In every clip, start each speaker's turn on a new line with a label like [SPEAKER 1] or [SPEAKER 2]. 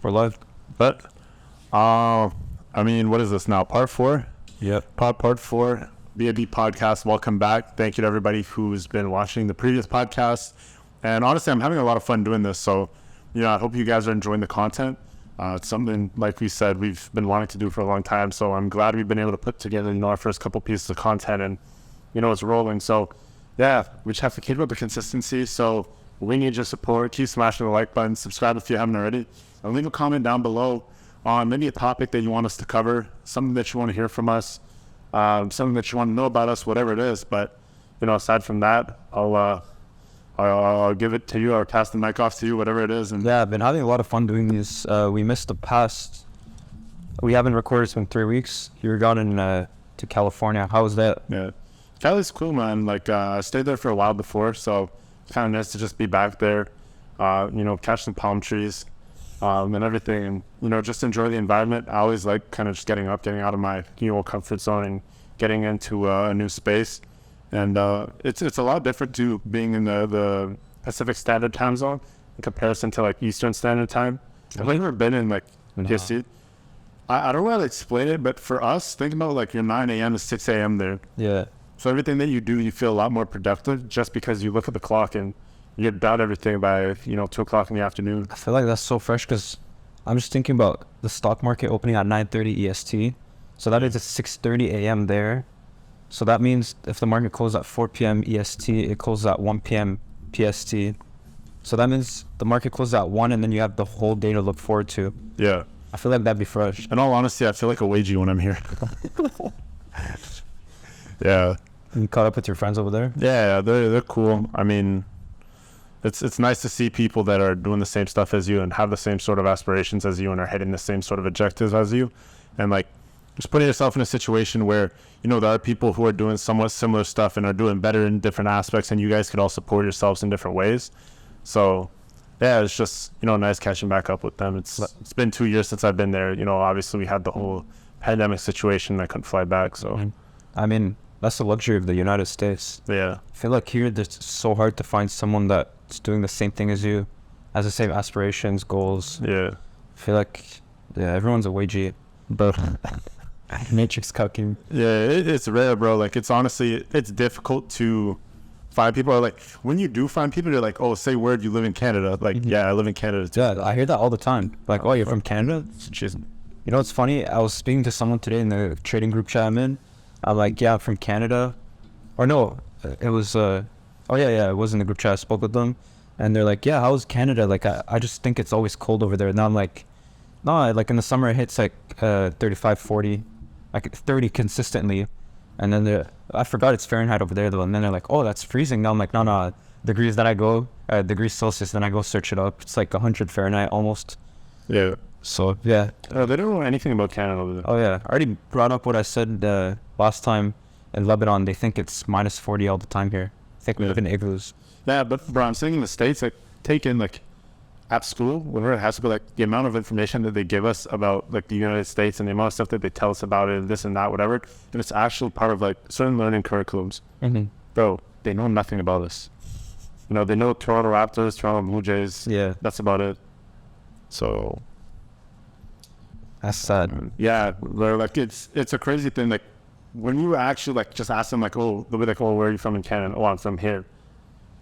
[SPEAKER 1] We're live.
[SPEAKER 2] But, I mean, what is this now? Part 4?
[SPEAKER 1] Yep.
[SPEAKER 2] Part 4, BMB podcast. Welcome back. Thank you to everybody who's been watching the previous podcast. And honestly, I'm having a lot of fun doing this. So, I hope you guys are enjoying the content. It's something, like we said, we've been wanting to do for a long time. So I'm glad we've been able to put together, our first couple pieces of content and, it's rolling. So, yeah, we just have to keep up the consistency. So we need your support. Keep smashing the like button. Subscribe if you haven't already. And leave a comment down below on maybe a topic that you want us to cover, something that you want to hear from us, something that you want to know about us, whatever it is. But, aside from that, I'll give it to you or pass the mic off to you, whatever it is. And
[SPEAKER 1] yeah, I've been having a lot of fun doing these. We missed the past. We haven't recorded. It's been 3 weeks. You were gone to California. How was that?
[SPEAKER 2] Yeah, Cali's cool, man. I stayed there for a while before, so it's kind of nice to just be back there, catch some palm trees, and everything, and, just enjoy the environment. I always like kind of just getting out of my, comfort zone and getting into a new space. And it's a lot different to being in the Pacific Standard Time Zone in comparison to Eastern Standard Time. I've never been in PST. I don't know how to explain it, but for us, think about your 9 a.m. to 6 a.m. there.
[SPEAKER 1] Yeah.
[SPEAKER 2] So everything that you do, you feel a lot more productive just because you look at the clock and you get done everything by 2 o'clock in the afternoon.
[SPEAKER 1] I feel like that's so fresh because I'm just thinking about the stock market opening at 9:30 EST. So that is at 6:30 a.m. there. So that means if the market closes at 4 p.m. EST, it closes at 1 p.m. PST. So that means the market closes at 1 and then you have the whole day to look forward to.
[SPEAKER 2] Yeah.
[SPEAKER 1] I feel like that'd be fresh.
[SPEAKER 2] In all honesty, I feel like a wagey when I'm here. Yeah.
[SPEAKER 1] You caught up with your friends over there?
[SPEAKER 2] Yeah, they're cool. I mean, it's nice to see people that are doing the same stuff as you and have the same sort of aspirations as you and are hitting the same sort of objectives as you. And just putting yourself in a situation where, there are people who are doing somewhat similar stuff and are doing better in different aspects, and you guys could all support yourselves in different ways. So, yeah, it's just, nice catching back up with them. It's been 2 years since I've been there. Obviously we had the whole pandemic situation. I couldn't fly back, so.
[SPEAKER 1] I mean, that's the luxury of the United States.
[SPEAKER 2] Yeah.
[SPEAKER 1] I feel like here it's so hard to find someone that's doing the same thing as you, has the same aspirations, goals.
[SPEAKER 2] Yeah.
[SPEAKER 1] I feel like, everyone's a wagey, but matrix cucking.
[SPEAKER 2] Yeah, it's rare, bro. It's honestly, it's difficult to find people. When you do find people, they're like, oh, say word, you live in Canada. Yeah, I live in Canada too.
[SPEAKER 1] Yeah, I hear that all the time. Oh, you're from Canada? It's funny. I was speaking to someone today in the trading group chat I'm in. I'm like, yeah, I'm from Canada. Or no, it was, it was in the group chat. I spoke with them. And they're like, yeah, how's Canada? I just think it's always cold over there. And I'm like, no, in the summer it hits 35, 40, 30 consistently. And then I forgot it's Fahrenheit over there though. And then they're like, oh, that's freezing. Now I'm like, no, degrees Celsius. Then I go search it up. It's 100 Fahrenheit almost.
[SPEAKER 2] Yeah.
[SPEAKER 1] So, yeah.
[SPEAKER 2] They don't know anything about Canada over there.
[SPEAKER 1] Oh, yeah. I already brought up what I said last time in Lebanon. They think it's minus 40 all the time here. I think we live in igloos.
[SPEAKER 2] Yeah, but bro, I'm saying in the States, taking at school, whenever it has to be the amount of information that they give us about the United States and the amount of stuff that they tell us about it, this and that, whatever, and it's actually part of certain learning curriculums.
[SPEAKER 1] Mm-hmm.
[SPEAKER 2] Bro, they know nothing about this. They know Toronto Raptors, Toronto Blue Jays.
[SPEAKER 1] Yeah.
[SPEAKER 2] That's about it. So
[SPEAKER 1] that's sad.
[SPEAKER 2] Yeah, they're it's a crazy thing. When you actually just ask them oh, they'll be oh, where are you from in Canada? Oh, I'm from here.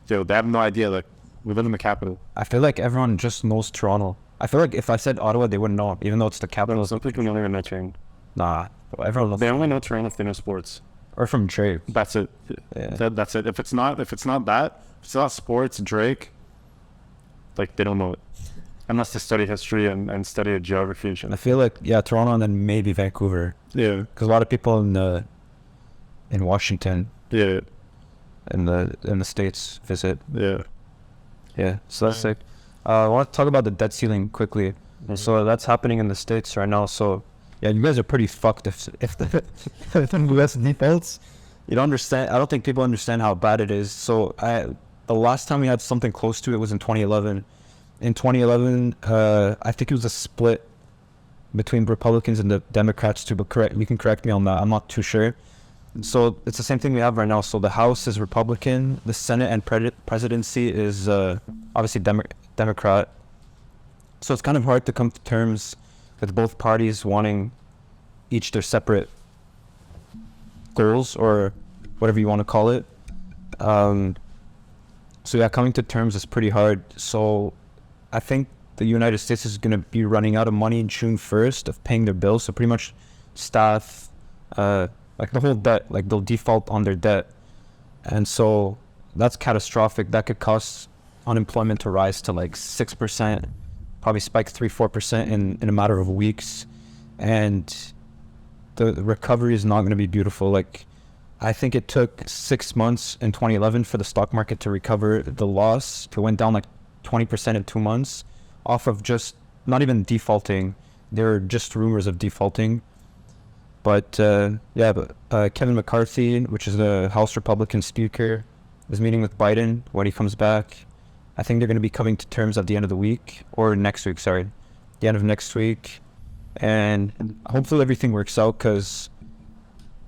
[SPEAKER 2] Dude, they have no idea. We live in the capital.
[SPEAKER 1] I feel like everyone just knows Toronto. I feel like if I said Ottawa, they wouldn't know, even though it's the capital.
[SPEAKER 2] Some people don't even know Toronto.
[SPEAKER 1] Nah, everyone knows.
[SPEAKER 2] They only know Toronto if they know sports.
[SPEAKER 1] Or from Drake.
[SPEAKER 2] That's it.
[SPEAKER 1] Yeah.
[SPEAKER 2] That's it. If it's not that, if it's not sports, Drake, they don't know it. Unless they study history and study geography and shit.
[SPEAKER 1] I feel like, Toronto and then maybe Vancouver.
[SPEAKER 2] Yeah.
[SPEAKER 1] Because a lot of people in Washington.
[SPEAKER 2] Yeah.
[SPEAKER 1] In the States visit.
[SPEAKER 2] Yeah.
[SPEAKER 1] Yeah. So that's sick. I want to talk about the debt ceiling quickly. Mm-hmm. So that's happening in the States right now. So yeah, you guys are pretty fucked if the US defaults. You don't understand. I don't think people understand how bad it is. So the last time we had something close to it was in 2011. In 2011, I think it was a split between Republicans and the Democrats too, but you can correct me on that. I'm not too sure. So it's the same thing we have right now. So the House is Republican, the Senate and presidency is obviously Democrat. So it's kind of hard to come to terms with both parties wanting each their separate goals or whatever you want to call it. So yeah, coming to terms is pretty hard. So I think the United States is going to be running out of money June 1st of paying their bills. So pretty much staff, like the whole debt, like they'll default on their debt. And so that's catastrophic. That could cause unemployment to rise to like 6%, probably spike 3-4% in a matter of weeks. And the recovery is not going to be beautiful. Like, I think it took 6 months in 2011 for the stock market to recover the loss. It went down like 20% in 2 months off of just not even defaulting. There were just rumors of defaulting. But Kevin McCarthy, which is the House Republican Speaker, is meeting with Biden when he comes back. I think they're going to be coming to terms at the end of the week, or next week, sorry. The end of next week. And hopefully everything works out, because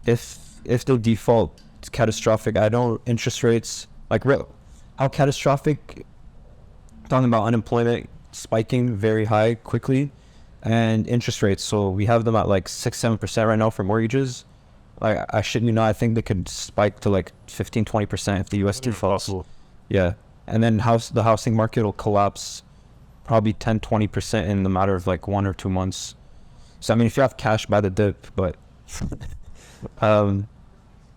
[SPEAKER 1] if they default, it's catastrophic. I know interest rates, like how catastrophic, talking about unemployment spiking very high quickly, and interest rates. So we have them at like 6-7% right now for mortgages. Like, I shouldn't you know, I think they could spike to like 15-20% if the US defaults. Yeah. And then the housing market will collapse probably 10-20% in the matter of like 1 or 2 months. So I mean, if you have cash, buy the dip, but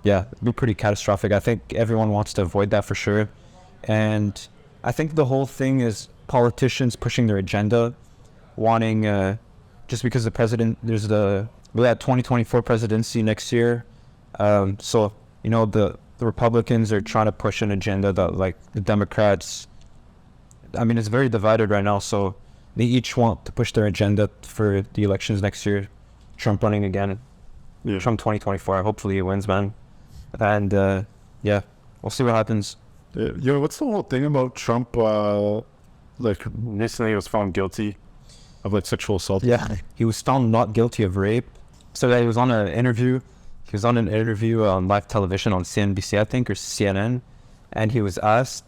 [SPEAKER 1] yeah, it'd be pretty catastrophic. I think everyone wants to avoid that for sure. And I think the whole thing is politicians pushing their agenda, wanting, just because the president, we had 2024 presidency next year. So, you know, the Republicans are trying to push an agenda that like the Democrats, I mean, it's very divided right now. So they each want to push their agenda for the elections next year. Trump running again. Yeah. Trump 2024. Hopefully he wins, man. And yeah, we'll see what happens.
[SPEAKER 2] Yo, what's the whole thing about Trump? Like, recently he was found guilty of like sexual assault.
[SPEAKER 1] Yeah, he was found not guilty of rape. So that he was on an interview. He was on an interview on live television on CNBC, I think, or CNN, and he was asked,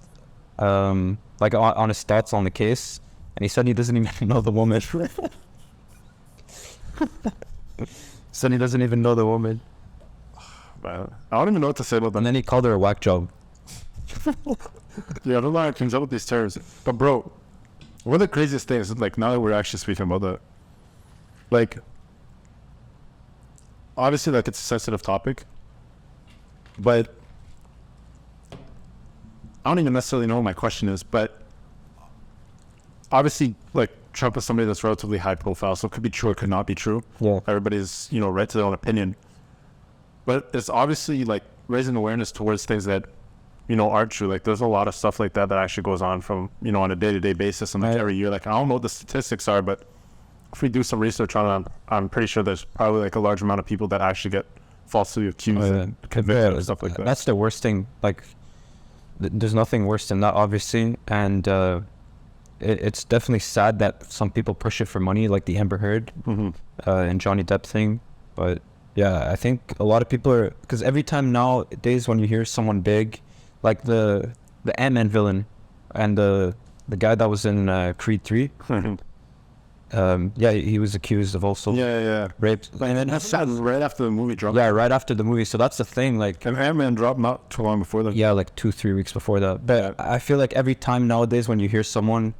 [SPEAKER 1] like, on his stats on the case, and he said he doesn't even know the woman. Said he doesn't even know the woman.
[SPEAKER 2] Man, I don't even know what to say about that.
[SPEAKER 1] And then he called her a whack job.
[SPEAKER 2] Yeah, I don't know how it comes up with these terms. But bro, one of the craziest things is, like, now that we're actually speaking about that, like, obviously, like, it's a sensitive topic, but I don't even necessarily know what my question is, but obviously, like, Trump is somebody that's relatively high profile, so it could be true, it could not be true.
[SPEAKER 1] Yeah.
[SPEAKER 2] Everybody's, you know, right to their own opinion. But it's obviously, like, raising awareness towards things that, you know, aren't true. Like, there's a lot of stuff like that that actually goes on from, you know, on a day-to-day basis and like every year. Like, I don't know what the statistics are, but if we do some research on it, I'm pretty sure there's probably like a large amount of people that actually get falsely accused and convicted and stuff like that.
[SPEAKER 1] That's the worst thing. Like, there's nothing worse than that, obviously. And it's definitely sad that some people push it for money, like the Amber Heard and Johnny Depp thing. But yeah, I think a lot of people are, because every time nowadays when you hear someone big, like the Ant-Man villain and the guy that was in Creed 3, yeah, he was accused of also rape.
[SPEAKER 2] And then that's right after the movie dropped.
[SPEAKER 1] Yeah, right after the movie. So that's the thing. Like,
[SPEAKER 2] and Ant-Man dropped not too long before that.
[SPEAKER 1] Yeah, like 2-3 weeks before that. But I feel like every time nowadays when you hear someone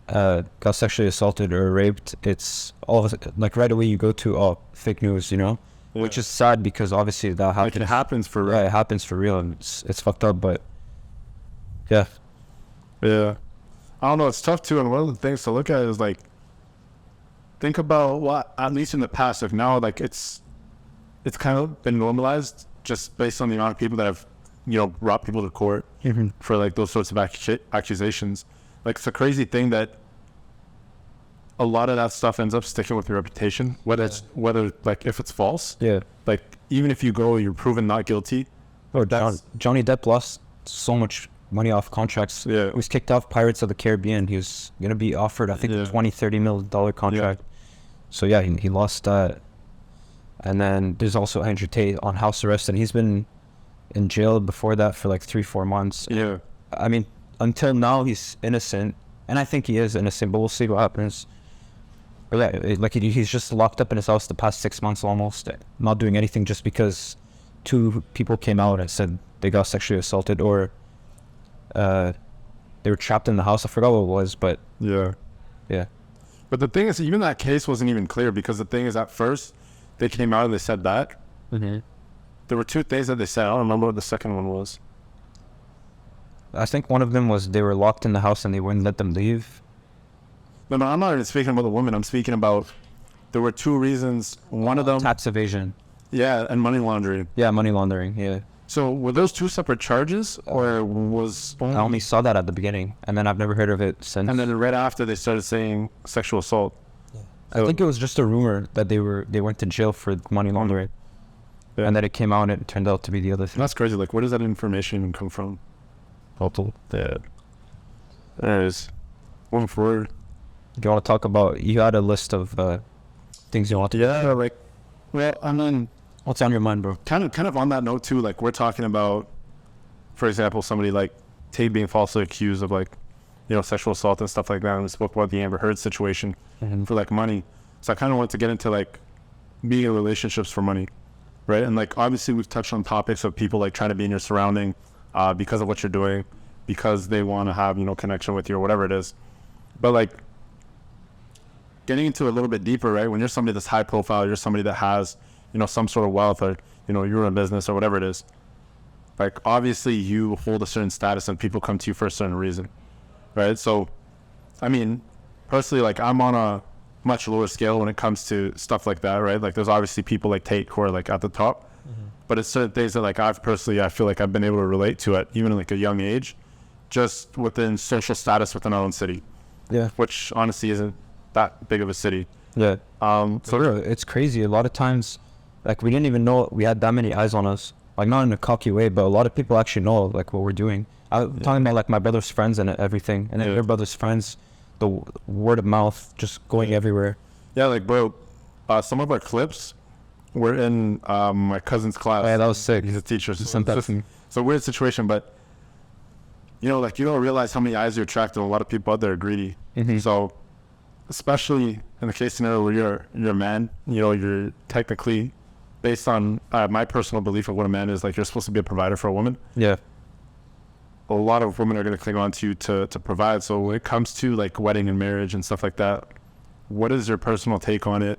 [SPEAKER 1] got sexually assaulted or raped, it's all of a, like right away you go to fake news, you know, which is sad because obviously that happens.
[SPEAKER 2] Like, it happens for real.
[SPEAKER 1] Yeah, it happens for real, and it's fucked up. But yeah,
[SPEAKER 2] I don't know. It's tough too, and one of the things to look at is like, think about what, at least in the past, like now, like it's kind of been normalized just based on the amount of people that have, you know, brought people to court for like those sorts of accusations. Like, it's a crazy thing that a lot of that stuff ends up sticking with your reputation, whether like if it's false.
[SPEAKER 1] Yeah.
[SPEAKER 2] Like, even if you're proven not guilty.
[SPEAKER 1] Johnny Depp lost so much money off contracts.
[SPEAKER 2] Yeah.
[SPEAKER 1] He was kicked off Pirates of the Caribbean. He was going to be offered, I think, $20-30 million contract. Yeah. So yeah, he lost that. And then there's also Andrew Tate on house arrest, and he's been in jail before that for like 3-4 months.
[SPEAKER 2] Yeah.
[SPEAKER 1] I mean, until now he's innocent, And I think he is innocent, but we'll see what happens. But yeah, like he's just locked up in his house the past 6 months almost, not doing anything just because 2 people came out and said they got sexually assaulted, or they were trapped in the house. I forgot what it was, but
[SPEAKER 2] yeah. But the thing is, even that case wasn't even clear, because the thing is, at first they came out and they said that.
[SPEAKER 1] Mm-hmm.
[SPEAKER 2] There were 2 things that they said. I don't remember what the second one was.
[SPEAKER 1] I think one of them was they were locked in the house and they wouldn't let them leave.
[SPEAKER 2] No, I'm not even speaking about the woman. I'm speaking about, there were 2 reasons. One of them,
[SPEAKER 1] Tax evasion.
[SPEAKER 2] yeah, and money laundering.
[SPEAKER 1] Yeah, money laundering. Yeah.
[SPEAKER 2] So were those 2 separate charges, or was
[SPEAKER 1] I only saw that at the beginning, and then I've never heard of it since.
[SPEAKER 2] And then right after they started saying sexual assault.
[SPEAKER 1] I think it was just a rumor that they went to jail for money laundering, and then it came out and it turned out to be the other thing.
[SPEAKER 2] That's crazy. Like, where does that information even come from? Yeah. Anyways, moving forward.
[SPEAKER 1] Do you want to talk about? You had a list of things you want to.
[SPEAKER 2] Yeah, like, well, and then
[SPEAKER 1] What's on your mind, bro?
[SPEAKER 2] kind of on that note too. Like, we're talking about, for example, somebody like Tate being falsely accused of, like, sexual assault and stuff like that. And we spoke about the Amber Heard situation for like money. So I kind of wanted to get into like being in relationships for money, right? And like, obviously we've touched on topics of people like trying to be in your surrounding because of what you're doing, because they want to have, connection with you or whatever it is. But like, getting into a little bit deeper, right? When you're somebody that's high profile, you're somebody that has, some sort of wealth, or, you're in a business or whatever it is. Like, obviously you hold a certain status and people come to you for a certain reason, right? So, I mean, personally, like, I'm on a much lower scale when it comes to stuff like that, right? Like, there's obviously people like Tate who are like at the top, but it's certain things that like I feel like I've been able to relate to it, even at like a young age, just within social status within our own city.
[SPEAKER 1] Yeah.
[SPEAKER 2] Which honestly isn't that big of a city.
[SPEAKER 1] Yeah.
[SPEAKER 2] So
[SPEAKER 1] It's crazy. A lot of times, like, we didn't even know we had that many eyes on us. Like, not in a cocky way, but a lot of people actually know, like, what we're doing. I'm talking about, like, my brother's friends and everything. And then your brother's friends, the word of mouth just going everywhere.
[SPEAKER 2] Yeah, like, bro, some of our clips were in my cousin's class.
[SPEAKER 1] Oh, yeah, that was sick.
[SPEAKER 2] He's a teacher.
[SPEAKER 1] It's
[SPEAKER 2] a weird situation, but, like, you don't realize how many eyes you're attracting. A lot of people out there are greedy.
[SPEAKER 1] Mm-hmm.
[SPEAKER 2] So, especially in the case scenario where you're a man, you're technically, based on my personal belief of what a man is, like, you're supposed to be a provider for a woman.
[SPEAKER 1] Yeah.
[SPEAKER 2] A lot of women are going to cling on to you to provide. So when it comes to like wedding and marriage and stuff like that, what is your personal take on it?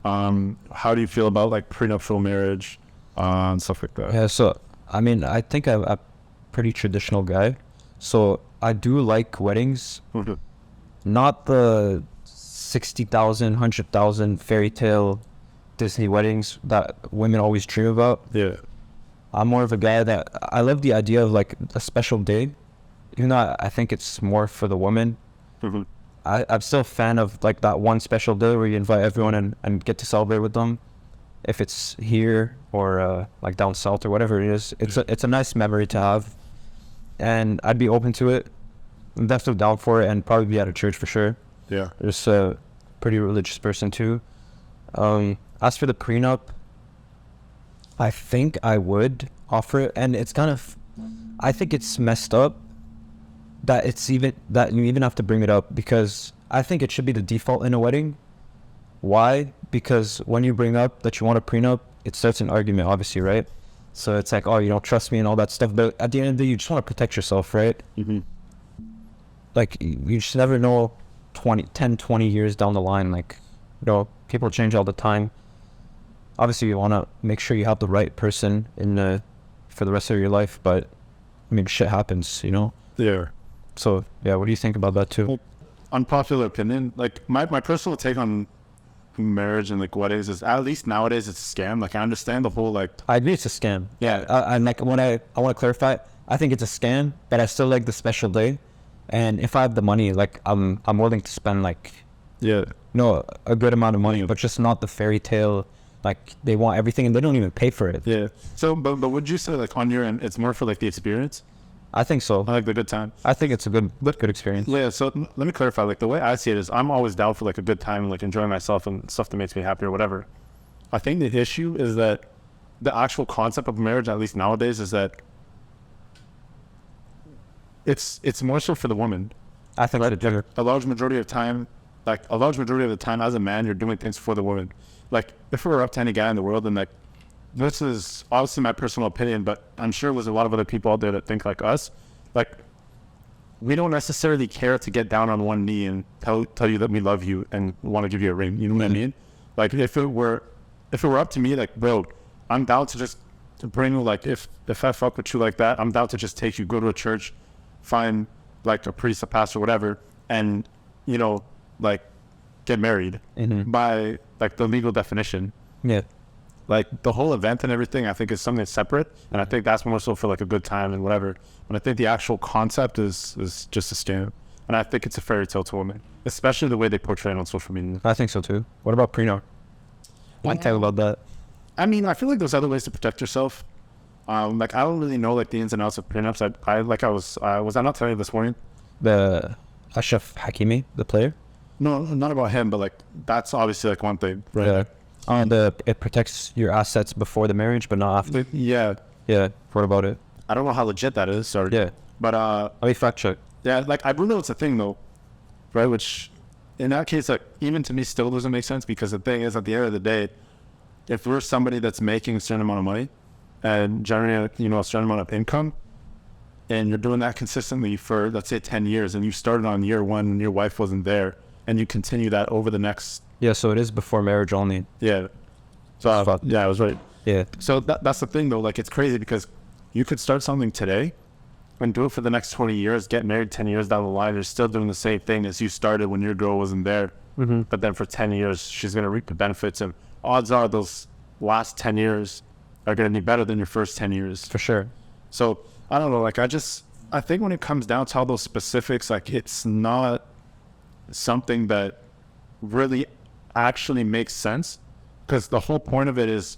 [SPEAKER 2] How do you feel about like prenuptial marriage and stuff like that?
[SPEAKER 1] Yeah, so, I mean, I think I'm a pretty traditional guy. So I do like weddings.
[SPEAKER 2] Mm-hmm.
[SPEAKER 1] Not the 60,000, 100,000 fairy tale Disney weddings that women always dream about.
[SPEAKER 2] Yeah.
[SPEAKER 1] I'm more of a guy that I love the idea of like a special day, even though I think it's more for the woman.
[SPEAKER 2] Mm-hmm.
[SPEAKER 1] I'm still a fan of like that one special day where you invite everyone and get to celebrate with them. If it's here or like down south or whatever it is, it's a nice memory to have, and I'd be open to it. I'm definitely down for it, and probably be at a church for sure.
[SPEAKER 2] Yeah.
[SPEAKER 1] There's a pretty religious person too. As for the prenup, I think I would offer it, and it's kind of, I think it's messed up that you even have to bring it up, because I think it should be the default in a wedding. Why? Because when you bring up that you want a prenup, it starts an argument, obviously, right? So it's like, oh, you don't trust me and all that stuff, but at the end of the day, you just want to protect yourself, right?
[SPEAKER 2] Mm-hmm.
[SPEAKER 1] Like, you just never know 10, 20 years down the line, like, people change all the time. Obviously, you want to make sure you have the right person for the rest of your life, but, I mean, shit happens,
[SPEAKER 2] Yeah.
[SPEAKER 1] So, yeah, what do you think about that, too?
[SPEAKER 2] Well, unpopular opinion, like, my personal take on marriage and, like, weddings is, at least nowadays, it's a scam. Like, I understand the whole, like...
[SPEAKER 1] I agree it's a scam.
[SPEAKER 2] Yeah.
[SPEAKER 1] I like, I want to clarify, I think it's a scam, but I still like the special day. And if I have the money, like, I'm willing to spend, like...
[SPEAKER 2] Yeah.
[SPEAKER 1] A good amount of money, but just not the fairy tale... Like, they want everything, and they don't even pay for it.
[SPEAKER 2] Yeah. So, but would you say, like, on your end, it's more for, like, the experience?
[SPEAKER 1] I think so.
[SPEAKER 2] I like the good time.
[SPEAKER 1] I think it's a good experience.
[SPEAKER 2] Yeah, so let me clarify. Like, the way I see it is I'm always down for, like, a good time, like, enjoying myself and stuff that makes me happy or whatever. I think the issue is that the actual concept of marriage, at least nowadays, is that it's more so for the woman,
[SPEAKER 1] I think
[SPEAKER 2] right?
[SPEAKER 1] so too.
[SPEAKER 2] A large majority of the time as a man, you're doing things for the woman. Like, if it were up to any guy in the world, and like, this is obviously my personal opinion, but I'm sure there's a lot of other people out there that think like us. Like, we don't necessarily care to get down on one knee and tell you that we love you and want to give you a ring. You know what I mean? Like, if it were up to me, like, bro, I'm down to just bring, like, if I fuck with you like that, I'm down to just take you, go to a church, find like a priest, a pastor, whatever, and, you know, like, get married by like the legal definition.
[SPEAKER 1] Yeah.
[SPEAKER 2] Like, the whole event and everything, I think, is something separate, and I think that's more so for like a good time and whatever. But I think the actual concept is just a scam, and I think it's a fairy tale to women, especially the way they portray it on social media.
[SPEAKER 1] I think so too. What about prenup? One tell about that.
[SPEAKER 2] I mean, I feel like there's other ways to protect yourself. Like, I don't really know like the ins and outs of prenups. Was I not telling you this morning?
[SPEAKER 1] The Ashraf Hakimi, the player.
[SPEAKER 2] No, not about him, but like, that's obviously like one thing, right?
[SPEAKER 1] Yeah. It protects your assets before the marriage, but not after.
[SPEAKER 2] Yeah.
[SPEAKER 1] Yeah. What about it?
[SPEAKER 2] I don't know how legit that is. Sorry.
[SPEAKER 1] Yeah.
[SPEAKER 2] But
[SPEAKER 1] I mean, fact check.
[SPEAKER 2] yeah, like, I do know it's a thing though, right? Which, in that case, like, even to me, still doesn't make sense, because the thing is, at the end of the day, if we're somebody that's making a certain amount of money and generating, you know, a certain amount of income, and you're doing that consistently for, let's say, 10 years, and you started on year 1 and your wife wasn't there, and you continue that over the next.
[SPEAKER 1] Yeah, so it is before marriage only.
[SPEAKER 2] Yeah. So, yeah, I was right.
[SPEAKER 1] Yeah.
[SPEAKER 2] So that's the thing though, like, it's crazy because you could start something today and do it for the next 20 years, get married 10 years down the line, you're still doing the same thing as you started when your girl wasn't there. But then for 10 years, she's going to reap the benefits, and odds are those last 10 years are going to be better than your first 10 years.
[SPEAKER 1] For sure.
[SPEAKER 2] So, I don't know, like, I think when it comes down to all those specifics, like, it's not something that really actually makes sense, because the whole point of it is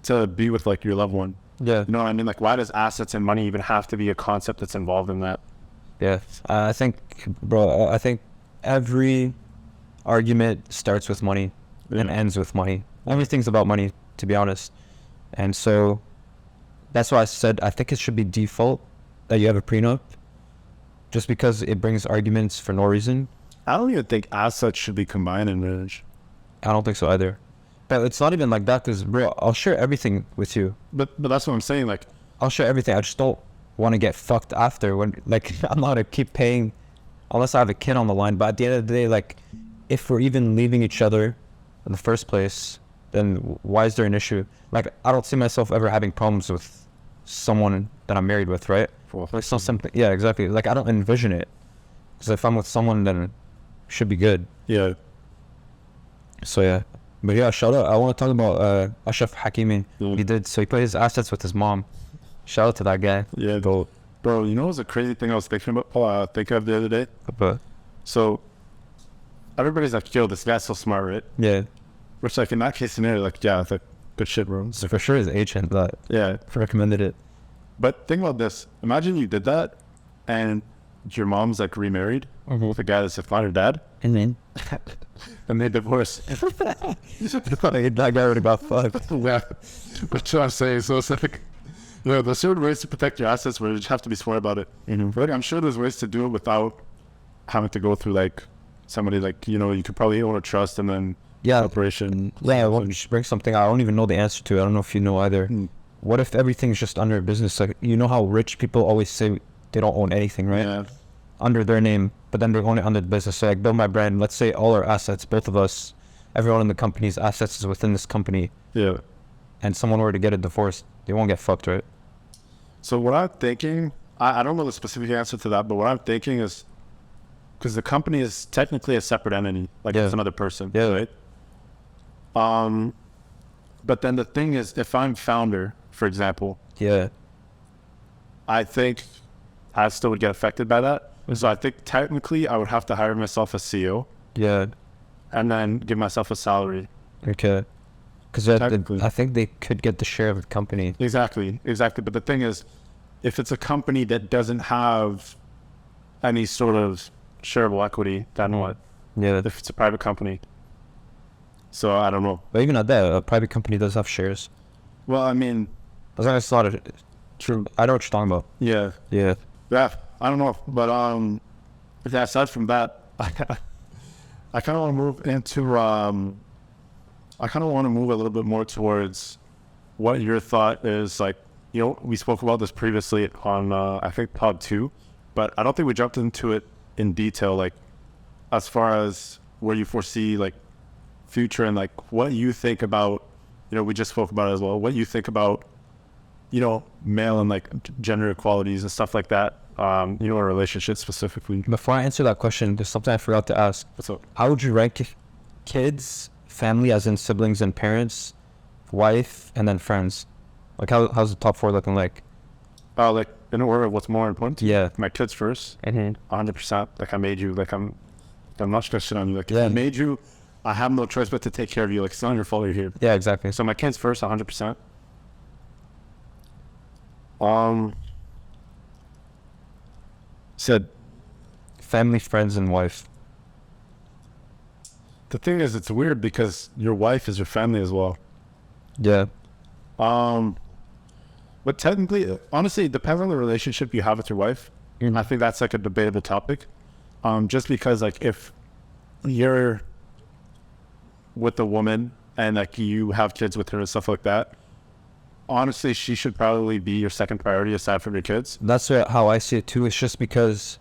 [SPEAKER 2] to be with like your loved one.
[SPEAKER 1] Yeah.
[SPEAKER 2] You know what I mean? Like, why does assets and money even have to be a concept that's involved in that?
[SPEAKER 1] Yeah. I think every argument starts with money and ends with money. Everything's about money, to be honest. And so that's why I said I think it should be default that you have a prenup, just because it brings arguments for no reason.
[SPEAKER 2] I don't even think assets should be combined in marriage.
[SPEAKER 1] I don't think so either. But it's not even like that, because, bro, I'll share everything with you.
[SPEAKER 2] But that's what I'm saying. Like,
[SPEAKER 1] I'll share everything. I just don't want to get fucked after. When, like, I'm not going to keep paying unless I have a kid on the line. But at the end of the day, like, if we're even leaving each other in the first place, then why is there an issue? Like, I don't see myself ever having problems with someone that I'm married with, right? It's not something. Yeah, exactly. Like, I don't envision it. Because if I'm with someone, then it should be good.
[SPEAKER 2] yeah.
[SPEAKER 1] So, yeah. But yeah, shout out. I want to talk about Ashraf Hakimi.
[SPEAKER 2] Yeah.
[SPEAKER 1] He put his assets with his mom. Shout out to that guy.
[SPEAKER 2] Yeah, bro, you know what's a crazy thing I was thinking about? Thinking of the other day?
[SPEAKER 1] But
[SPEAKER 2] So, everybody's like, yo, this guy's so smart, right?
[SPEAKER 1] yeah,
[SPEAKER 2] Which, like, in that case scenario, like, yeah, it's like, good shit, bro.
[SPEAKER 1] so for sure his agent that
[SPEAKER 2] Yeah.
[SPEAKER 1] recommended it.
[SPEAKER 2] But think about this. Imagine you did that, and your mom's, like, remarried with a guy that's not her dad,
[SPEAKER 1] And then
[SPEAKER 2] and they divorce.
[SPEAKER 1] that guy already got fucked.
[SPEAKER 2] Yeah. That's what I'm saying. So it's like, you know, there's certain ways to protect your assets where you just have to be smart about it. But I'm sure there's ways to do it without having to go through, like, somebody, like, you know, you could probably own a trust and then
[SPEAKER 1] Yeah.
[SPEAKER 2] operation.
[SPEAKER 1] Yeah, well, you should bring something. I don't even know the answer to it. I don't know if you know either. What if everything's just under a business? Like, you know how rich people always say they don't own anything, right?
[SPEAKER 2] Yeah.
[SPEAKER 1] Under their name, but then they own it under the business. So like, BuildMyBrand, let's say all our assets, both of us, everyone in the company's assets is within this company,
[SPEAKER 2] Yeah.
[SPEAKER 1] and someone were to get a divorce, they won't get fucked, right?
[SPEAKER 2] So what I'm thinking, I don't know the specific answer to that, but what I'm thinking is, because the company is technically a separate entity, like
[SPEAKER 1] Yeah.
[SPEAKER 2] it's another person,
[SPEAKER 1] Yeah.
[SPEAKER 2] right? But then the thing is, if I'm founder, for example,
[SPEAKER 1] Yeah.
[SPEAKER 2] I think I still would get affected by that. So I think technically I would have to hire myself a CEO
[SPEAKER 1] Yeah.
[SPEAKER 2] and then give myself a salary.
[SPEAKER 1] Okay. Because
[SPEAKER 2] Technically.
[SPEAKER 1] I think they could get the share of the company.
[SPEAKER 2] Exactly. But the thing is, if it's a company that doesn't have any sort of shareable equity, then what?
[SPEAKER 1] Yeah.
[SPEAKER 2] If it's a private company. So I don't know.
[SPEAKER 1] But even at that, a private company does have shares.
[SPEAKER 2] Well, I mean,
[SPEAKER 1] As long as it's not
[SPEAKER 2] true.
[SPEAKER 1] I know what you're talking about.
[SPEAKER 2] Yeah.
[SPEAKER 1] Yeah.
[SPEAKER 2] Yeah. I don't know. But But yeah, aside from that, I kind of want to move into, I kind of want to move a little bit more towards what your thought is. Like, you know, we spoke about this previously on, I think, pod 2, but I don't think we jumped into it in detail, like, as far as where you foresee, like, future and, like, what you think about, you know, we just spoke about it as well, what you think about, you know, male and, like, gender equalities and stuff like that, you know, a relationship specifically.
[SPEAKER 1] Before I answer that question, there's something I forgot to ask.
[SPEAKER 2] What's up?
[SPEAKER 1] How would you rank kids, family, as in siblings and parents, wife, and then friends? Like, how's the top 4 looking like?
[SPEAKER 2] Like, in order of what's more important to you?
[SPEAKER 1] Yeah.
[SPEAKER 2] My kids first, 100%. Like, I made you, like, I'm not gonna shit on you. Like, if
[SPEAKER 1] Yeah.
[SPEAKER 2] I made you, I have no choice but to take care of you. Like, it's not your fault you're here.
[SPEAKER 1] Yeah, exactly.
[SPEAKER 2] So my kids first, 100%. Said,
[SPEAKER 1] Family, friends, and wife.
[SPEAKER 2] the thing is, it's weird because your wife is your family as well.
[SPEAKER 1] Yeah.
[SPEAKER 2] But technically, honestly, it depends on the relationship you have with your wife. I think that's like a debatable topic. Just because, like, if you're with a woman and, like, you have kids with her and stuff like that, honestly, she should probably be your second priority aside from your kids.
[SPEAKER 1] That's how I see it too. It's just because,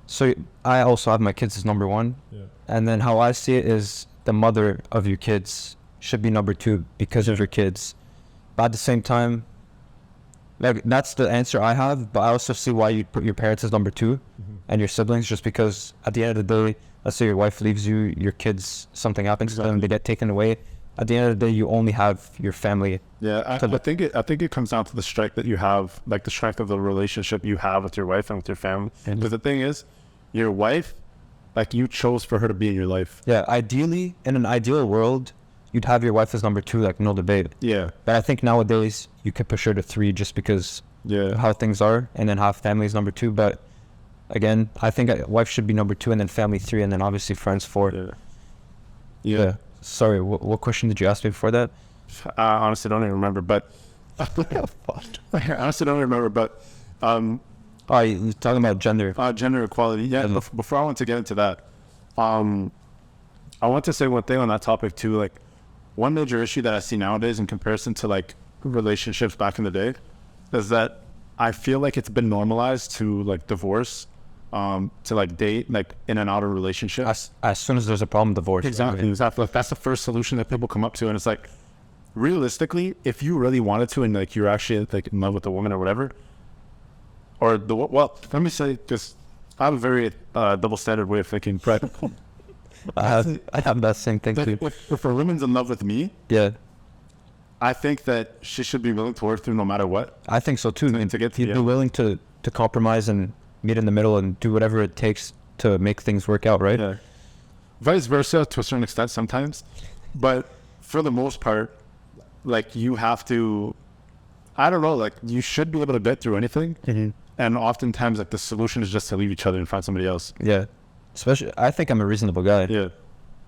[SPEAKER 1] so I also have my kids as number 1.
[SPEAKER 2] Yeah.
[SPEAKER 1] And then how I see it is the mother of your kids should be number 2 because of your kids. But at the same time, like, that's the answer I have. But I also see why you put your parents as number 2 and your siblings, just because at the end of the day, let's say your wife leaves you, your kids, something happens to them, they get taken away. At the end of the day, you only have your family.
[SPEAKER 2] Yeah, I think it comes down to the strength that you have, like the strength of the relationship you have with your wife and with your family. Because the thing is, your wife, like, you chose for her to be in your life.
[SPEAKER 1] Yeah, ideally, in an ideal world, you'd have your wife as number 2, like, no debate.
[SPEAKER 2] Yeah,
[SPEAKER 1] But I think nowadays you could push her to 3 just because
[SPEAKER 2] yeah,
[SPEAKER 1] how things are, and then have family is number 2. But again, I think a wife should be number 2, and then family 3, and then obviously friends 4.
[SPEAKER 2] yeah.
[SPEAKER 1] Sorry, what question did you ask me before that?
[SPEAKER 2] I honestly don't even remember, but I honestly don't remember, but
[SPEAKER 1] Oh, you're talking about gender.
[SPEAKER 2] gender equality. Yeah. Before I want to get into that, I want to say one thing on that topic too. Like, one major issue that I see nowadays in comparison to, like, relationships back in the day is that I feel like it's been normalized to, like, divorce, to, like, date, like, in and out of relationship.
[SPEAKER 1] As soon as there's a problem, divorce.
[SPEAKER 2] Exactly. Like, that's the first solution that people come up to, and it's like, realistically, if you really wanted to, and, like, you're actually, like, in love with a woman or whatever, or well, let me say, because I have a very double standard way of thinking. But
[SPEAKER 1] I have that same thing too.
[SPEAKER 2] if a woman's in love with me,
[SPEAKER 1] Yeah,
[SPEAKER 2] I think that she should be willing to work through no matter what.
[SPEAKER 1] I think so too.
[SPEAKER 2] To get to-
[SPEAKER 1] You'd
[SPEAKER 2] yeah.
[SPEAKER 1] be willing to compromise and meet in the middle and do whatever it takes to make things work out, right?
[SPEAKER 2] Yeah. Vice versa to a certain extent sometimes, but for the most part, like, you have to, I don't know, like, you should be able to get through anything. And oftentimes, like, the solution is just to leave each other and find somebody else.
[SPEAKER 1] Yeah. Especially, I think I'm a reasonable guy.
[SPEAKER 2] Yeah.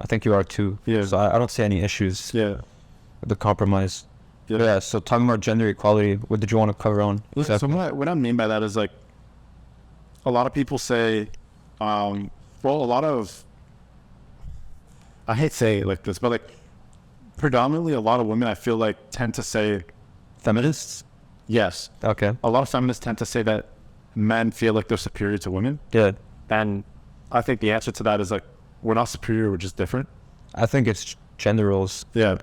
[SPEAKER 1] I think you are too.
[SPEAKER 2] Yeah.
[SPEAKER 1] So I don't see any issues
[SPEAKER 2] Yeah.
[SPEAKER 1] with the compromise.
[SPEAKER 2] Yeah.
[SPEAKER 1] Yeah. So talking about gender equality, what did you want to cover on?
[SPEAKER 2] So what I mean by that is, like, a lot of people say, well, a lot of, I hate saying it like this, but, like, predominantly a lot of women, I feel like, tend to say,
[SPEAKER 1] Feminists?
[SPEAKER 2] yes.
[SPEAKER 1] Okay.
[SPEAKER 2] A lot of feminists tend to say that men feel like they're superior to women.
[SPEAKER 1] Yeah.
[SPEAKER 2] And I think the answer to that is, like, we're not superior, we're just different.
[SPEAKER 1] I think it's gender roles.
[SPEAKER 2] Yeah.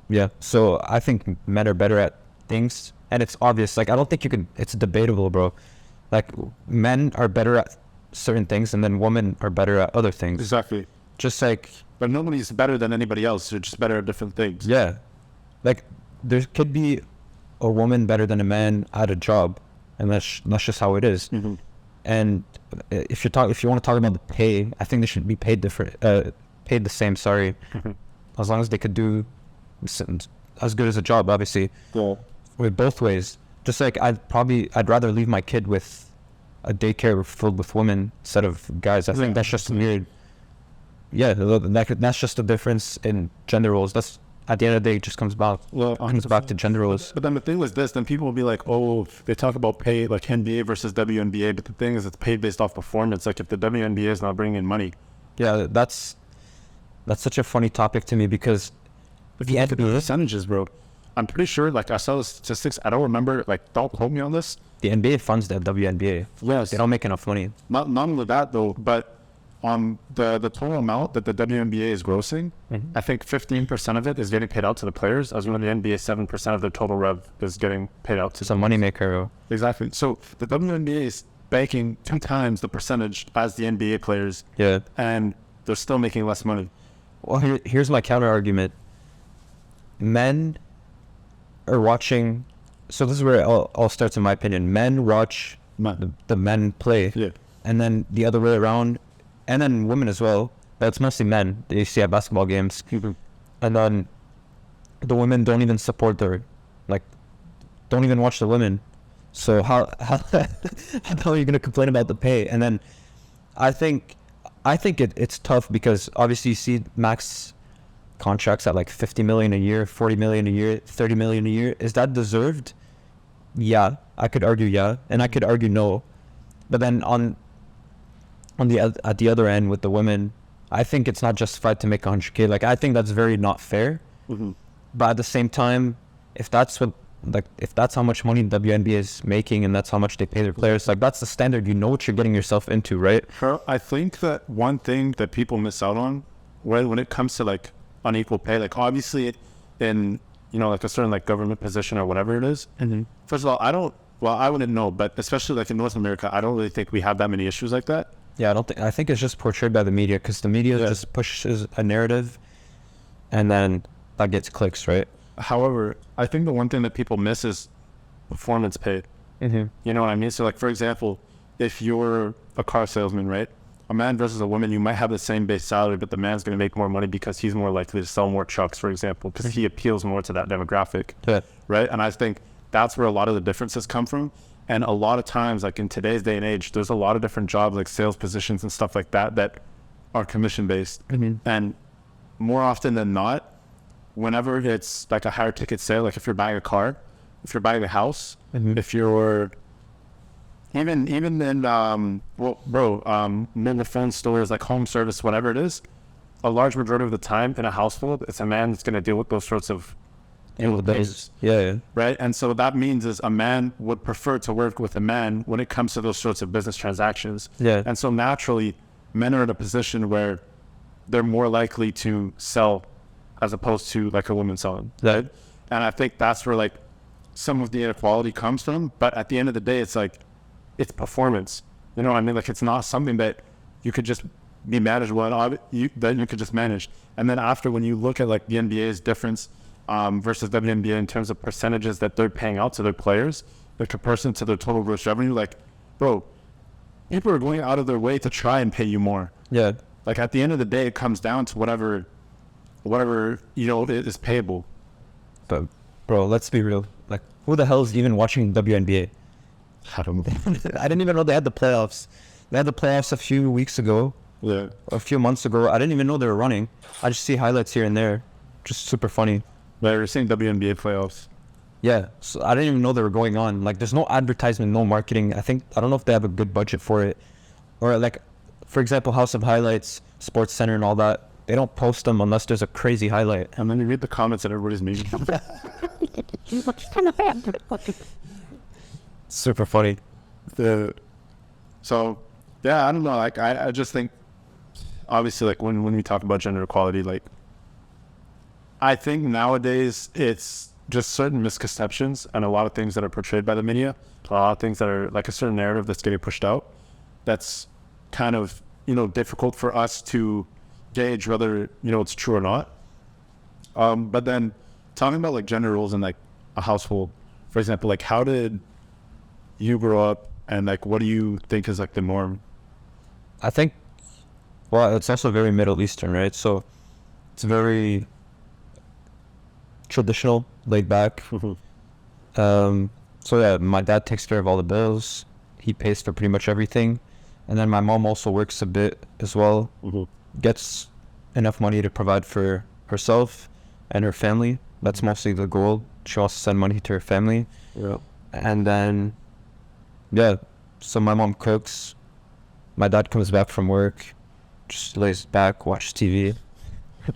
[SPEAKER 1] Yeah. So I think men are better at things, and it's obvious. Like, I don't think you can, it's debatable, bro. Like, men are better at certain things, and then women are better at other things.
[SPEAKER 2] Exactly.
[SPEAKER 1] Just like,
[SPEAKER 2] But nobody's better than anybody else. They're just better at different things.
[SPEAKER 1] yeah. Like, there could be a woman better than a man at a job, and that's just how it is. And if you want to talk about the pay, I think they should be paid paid the same. Sorry, as long as they could do as good as a job, obviously.
[SPEAKER 2] Yeah.
[SPEAKER 1] With both ways. Just like I'd rather leave my kid with a daycare filled with women instead of guys. I think that's just weird. Yeah, that's just the difference in gender roles. at the end of the day, it just comes back to gender roles.
[SPEAKER 2] But then the thing was this, then people will be like, oh, they talk about pay, like NBA versus WNBA, but the thing is it's paid based off performance. Like if the WNBA is not bringing in money.
[SPEAKER 1] Yeah, that's such a funny topic to me because
[SPEAKER 2] if you look at the percentages, bro, I'm pretty sure, like I saw the statistics, I don't remember, like don't quote me on this.
[SPEAKER 1] The NBA funds the WNBA.
[SPEAKER 2] Yes.
[SPEAKER 1] They don't make enough money.
[SPEAKER 2] Not only that though, but on the total amount that the WNBA is grossing, I think 15% of it is getting paid out to the players, as when the NBA 7% of their total rev is getting paid out to.
[SPEAKER 1] It's a moneymaker.
[SPEAKER 2] Exactly. So the WNBA is banking 2 times the percentage as the NBA players.
[SPEAKER 1] Yeah.
[SPEAKER 2] And they're still making less money.
[SPEAKER 1] Well, here's my counter argument. Men are watching. So this is where it all starts, in my opinion. Men watch the men play.
[SPEAKER 2] Yeah.
[SPEAKER 1] And then the other way around. And then women as well, but it's mostly men that you see at basketball games. And then the women don't even support don't even watch the women. So how are you going to complain about the pay? And then I think it's tough because obviously you see max contracts at like 50 million a year, 40 million a year, 30 million a year. Is that deserved? Yeah, I could argue yeah, and I could argue no. But then at the other end with the women, I think it's not justified to make 100K. Like I think that's very not fair. But at the same time, if that's how much money the WNBA is making and that's how much they pay their players, like that's the standard. You know what you're getting yourself into, right?
[SPEAKER 2] I think that one thing that people miss out on when it comes to like unequal pay, like obviously in like a certain like government position or whatever it is. First of all, I wouldn't know, but especially like in North America, I don't really think we have that many issues like that.
[SPEAKER 1] Yeah, I think it's just portrayed by the media because the media just pushes a narrative and then that gets clicks, right?
[SPEAKER 2] However, I think the one thing that people miss is performance pay. You know what I mean? So like, for example, if you're a car salesman, right? A man versus a woman, you might have the same base salary, but the man's going to make more money because he's more likely to sell more trucks, for example, because he appeals more to that demographic, right? And I think that's where a lot of the differences come from. And a lot of times, like in today's day and age, there's a lot of different jobs like sales positions and stuff like that are commission based. And more often than not, whenever it's like a higher ticket sale, like if you're buying a car, if you're buying a house, if you're even in mobile phone stores, like home service, whatever it is, a large majority of the time in a household, it's a man that's going to deal with those sorts of
[SPEAKER 1] those. Yeah.
[SPEAKER 2] Right. And so that means is a man would prefer to work with a man when it comes to those sorts of business transactions.
[SPEAKER 1] Yeah.
[SPEAKER 2] And so naturally, men are in a position where they're more likely to sell as opposed to like a woman selling. Right. And I think that's where like some of the inequality comes from. But at the end of the day, it's like, it's performance. You know what I mean? Like it's not something that you could just be managed that you could just manage. And then after, when you look at like the NBA's difference versus WNBA in terms of percentages that they're paying out to their players, in comparison to their total gross revenue, like, bro, people are going out of their way to try and pay you more.
[SPEAKER 1] Yeah.
[SPEAKER 2] Like at the end of the day, it comes down to whatever is payable.
[SPEAKER 1] But bro, let's be real. Like, who the hell is even watching WNBA?
[SPEAKER 2] I don't know.
[SPEAKER 1] I didn't even know they had the playoffs. They had the playoffs a few weeks ago.
[SPEAKER 2] Yeah.
[SPEAKER 1] A few months ago. I didn't even know they were running. I just see highlights here and there. Just super funny.
[SPEAKER 2] But you're seeing WNBA playoffs.
[SPEAKER 1] Yeah. So I didn't even know they were going on. Like, there's no advertisement, no marketing. I don't know if they have a good budget for it. Or like, for example, House of Highlights, Sports Center and all that. They don't post them unless there's a crazy highlight.
[SPEAKER 2] And then you read the comments that everybody's making.
[SPEAKER 1] Super funny.
[SPEAKER 2] So, yeah, I don't know. Like, I just think, obviously, like, when we talk about gender equality, like, I think nowadays it's just certain misconceptions and a lot of things that are portrayed by the media, a lot of things that are like a certain narrative that's getting pushed out. That's kind of, difficult for us to gauge whether, it's true or not. But then talking about like gender roles in like a household, for example, like how did you grow up and like what do you think is like the norm?
[SPEAKER 1] I think, well, it's also very Middle Eastern, right? So it's very traditional, laid back. So yeah, my dad takes care of all the bills. He pays for pretty much everything. And then my mom also works a bit as well. Gets enough money to provide for herself and her family. That's mostly the goal. She wants to send money to her family.
[SPEAKER 2] Yeah.
[SPEAKER 1] And then, yeah, so my mom cooks. My dad comes back from work, just lays back, watches TV,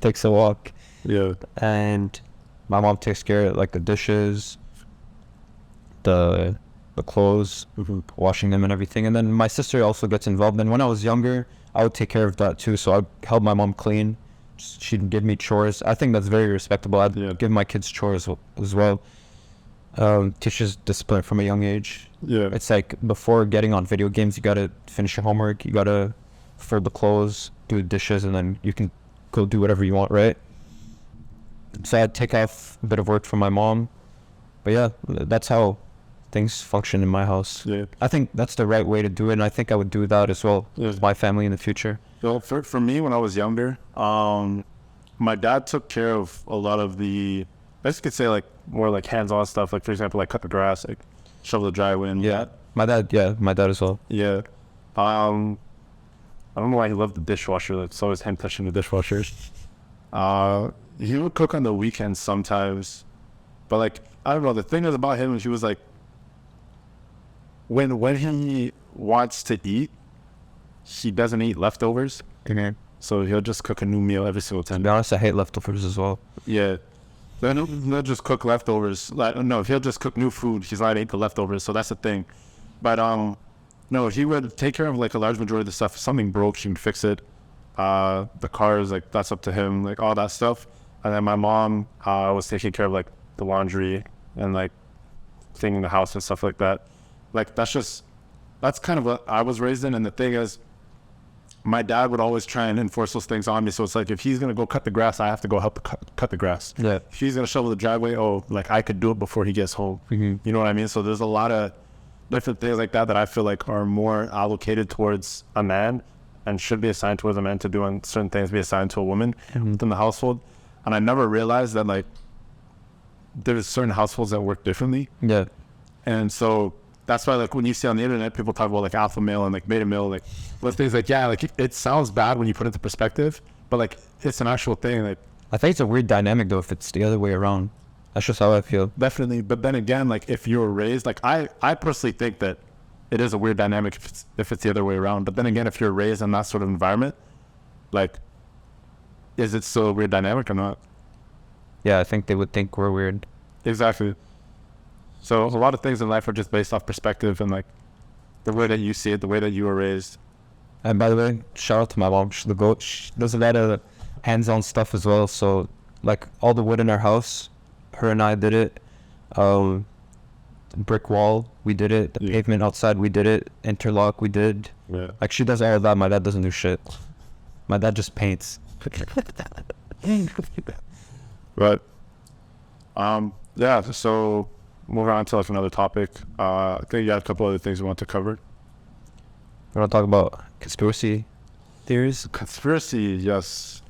[SPEAKER 1] takes a walk.
[SPEAKER 2] Yeah.
[SPEAKER 1] And my mom takes care of like the dishes, the clothes, washing them and everything. And then my sister also gets involved. And when I was younger, I would take care of that too. So I'd help my mom clean. She'd give me chores. I think that's very respectable. I'd give my kids chores as well. Teaches discipline from a young age.
[SPEAKER 2] Yeah.
[SPEAKER 1] It's like before getting on video games, you gotta finish your homework. You gotta fold the clothes, do the dishes, and then you can go do whatever you want, right? So I'd take off a bit of work from my mom. But yeah, that's how things function in my house.
[SPEAKER 2] Yeah.
[SPEAKER 1] I think that's the right way to do it, and I think I would do that as well with my family in the future.
[SPEAKER 2] So for me, when I was younger, my dad took care of a lot of the, I guess you could say like more like hands-on stuff. Like for example, like cut the grass, like shovel the driveway, and
[SPEAKER 1] my dad as well.
[SPEAKER 2] Yeah. I don't know why he loved the dishwasher. Like it's always him touching the dishwashers. He would cook on the weekends sometimes, but like I don't know. The thing is about him is he was like, when he wants to eat, he doesn't eat leftovers. So he'll just cook a new meal every single time.
[SPEAKER 1] To be honest, I hate leftovers as well.
[SPEAKER 2] Yeah. Then he'll just cook leftovers. Like no, he'll just cook new food. He's not eating the leftovers, so that's the thing. But no, he would take care of like a large majority of the stuff. If something broke, he would fix it. The cars, like that's up to him, like all that stuff. And then my mom was taking care of like the laundry and like cleaning the house and stuff like that. Like that's kind of what I was raised in. And the thing is, my dad would always try and enforce those things on me. So it's like, if he's going to go cut the grass, I have to go help cut the grass.
[SPEAKER 1] Yeah.
[SPEAKER 2] If he's going to shovel the driveway, like I could do it before he gets home. You know what I mean? So there's a lot of different things like that I feel like are more allocated towards a man and should be assigned towards a man to do, and certain things be assigned to a woman within the household. And I never realized that like there's certain households that work differently. Yeah. And so that's why like when you see on the internet, people talk about like alpha male and like beta male, like but things like, yeah, like it sounds bad when you put it into perspective, but like it's an actual thing. Like
[SPEAKER 1] I think it's a weird dynamic though if it's the other way around. That's just how I feel.
[SPEAKER 2] Definitely. But then again, like if you were raised, like I personally think that it is a weird dynamic if it's the other way around. But then again, if you're raised in that sort of environment, like is it still a weird dynamic or not?
[SPEAKER 1] Yeah, I think they would think we're weird.
[SPEAKER 2] Exactly. So a lot of things in life are just based off perspective and like the way that you see it, the way that you were raised.
[SPEAKER 1] And by the way, shout out to my mom. She's the goat. She does a lot of hands-on stuff as well. So like all the wood in our house, her and I did it. Brick wall, we did it. The pavement outside, we did it. Interlock, we did. Yeah. Like she does all of that. My dad doesn't do shit. My dad just paints.
[SPEAKER 2] But yeah, so moving on to like another topic. I think you had a couple other things we want to cover.
[SPEAKER 1] We want to talk about conspiracy theories.
[SPEAKER 2] Conspiracy, yes.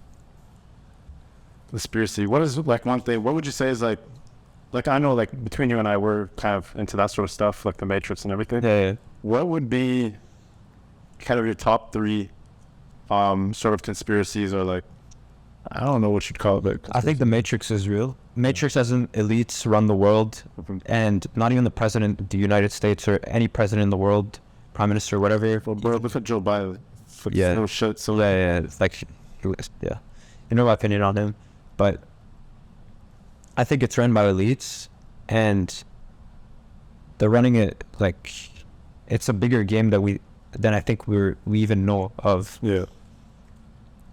[SPEAKER 2] Conspiracy. What is like one thing? What would you say is like I know like between you and I, we're kind of into that sort of stuff, like the Matrix and everything.
[SPEAKER 1] Yeah.
[SPEAKER 2] What would be kind of your top three sort of conspiracies, or like I don't know what you'd call it, but
[SPEAKER 1] I think the Matrix is real. Matrix as in elites run the world, and not even the president of the United States or any president in the world, prime minister, whatever.
[SPEAKER 2] Well, bro, look at Joe Biden.
[SPEAKER 1] Yeah.
[SPEAKER 2] No shit. So
[SPEAKER 1] yeah. It's like, yeah. You know my opinion on him, but I think it's run by elites, and they're running it like it's a bigger game than I think we even know of.
[SPEAKER 2] Yeah.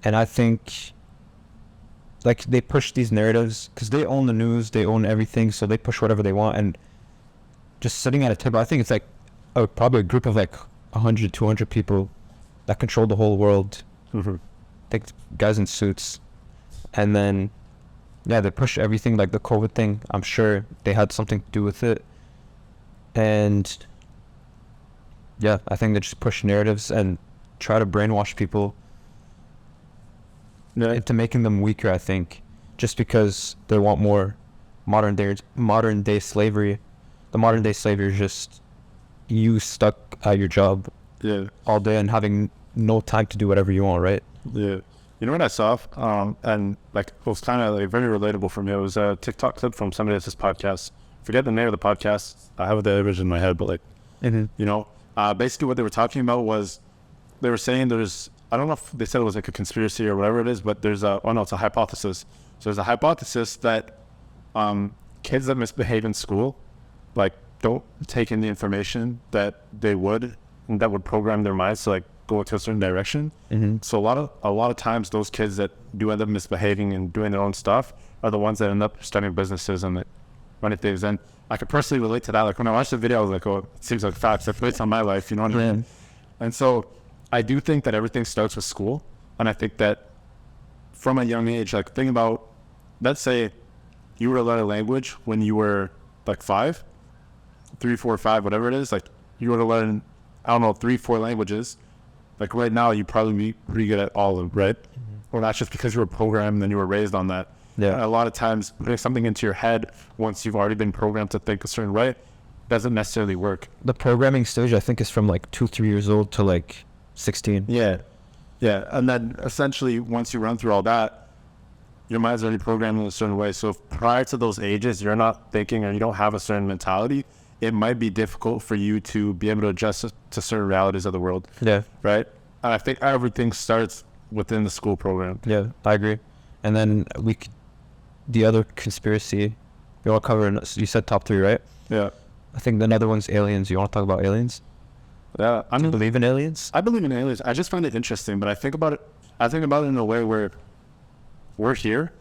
[SPEAKER 1] And I think like they push these narratives because they own the news, they own everything, so they push whatever they want. And just sitting at a table, I think it's like probably a group of like 100, 200 people that control the whole world. Like guys in suits, and then yeah, they push everything. Like the COVID thing, I'm sure they had something to do with it. And yeah, I think they just push narratives and try to brainwash people into making them weaker, I think, just because they want more modern day slavery. The modern day slavery is just you stuck at your job all day and having no time to do whatever you want, right?
[SPEAKER 2] Yeah. You know what I saw? And like it was kind of like very relatable for me. It was a TikTok clip from somebody else's podcast. Forget the name of the podcast. I have the image in my head, but like, you know, basically what they were talking about was they were saying there's, I don't know if they said it was like a conspiracy or whatever it is, but there's a, oh no, it's a hypothesis. So there's a hypothesis that kids that misbehave in school, like don't take in the information that they would, and that would program their minds to like go into a certain direction. So a lot of times those kids that do end up misbehaving and doing their own stuff are the ones that end up starting businesses and like running things. And I could personally relate to that. Like when I watched the video, I was like, oh, it seems like facts. That relates on my life, you know what I mean? And so I do think that everything starts with school. And I think that from a young age, like think about, let's say you were to learn a language when you were like 5, 3, 4, 5, whatever it is, like you were to learn, I don't know, 3, 4 languages. Like right now, you'd probably be pretty good at all of them, right? Or that's just because you were programmed and you were raised on that.
[SPEAKER 1] Yeah.
[SPEAKER 2] And a lot of times, putting something into your head once you've already been programmed to think a certain way doesn't necessarily work.
[SPEAKER 1] The programming stage, I think, is from like 2, 3 years old to like 16.
[SPEAKER 2] Yeah. And then essentially, once you run through all that, your mind's already programmed in a certain way. So if prior to those ages, you're not thinking or you don't have a certain mentality, it might be difficult for you to be able to adjust to certain realities of the world.
[SPEAKER 1] Yeah.
[SPEAKER 2] Right? And I think everything starts within the school program.
[SPEAKER 1] Yeah, I agree. And then the other conspiracy, we all covered, you said top 3, right?
[SPEAKER 2] Yeah.
[SPEAKER 1] I think another one's aliens. You want to talk about aliens?
[SPEAKER 2] Yeah.
[SPEAKER 1] Do you believe in aliens?
[SPEAKER 2] I believe in aliens. I just find it interesting, but I think about it in a way where we're here.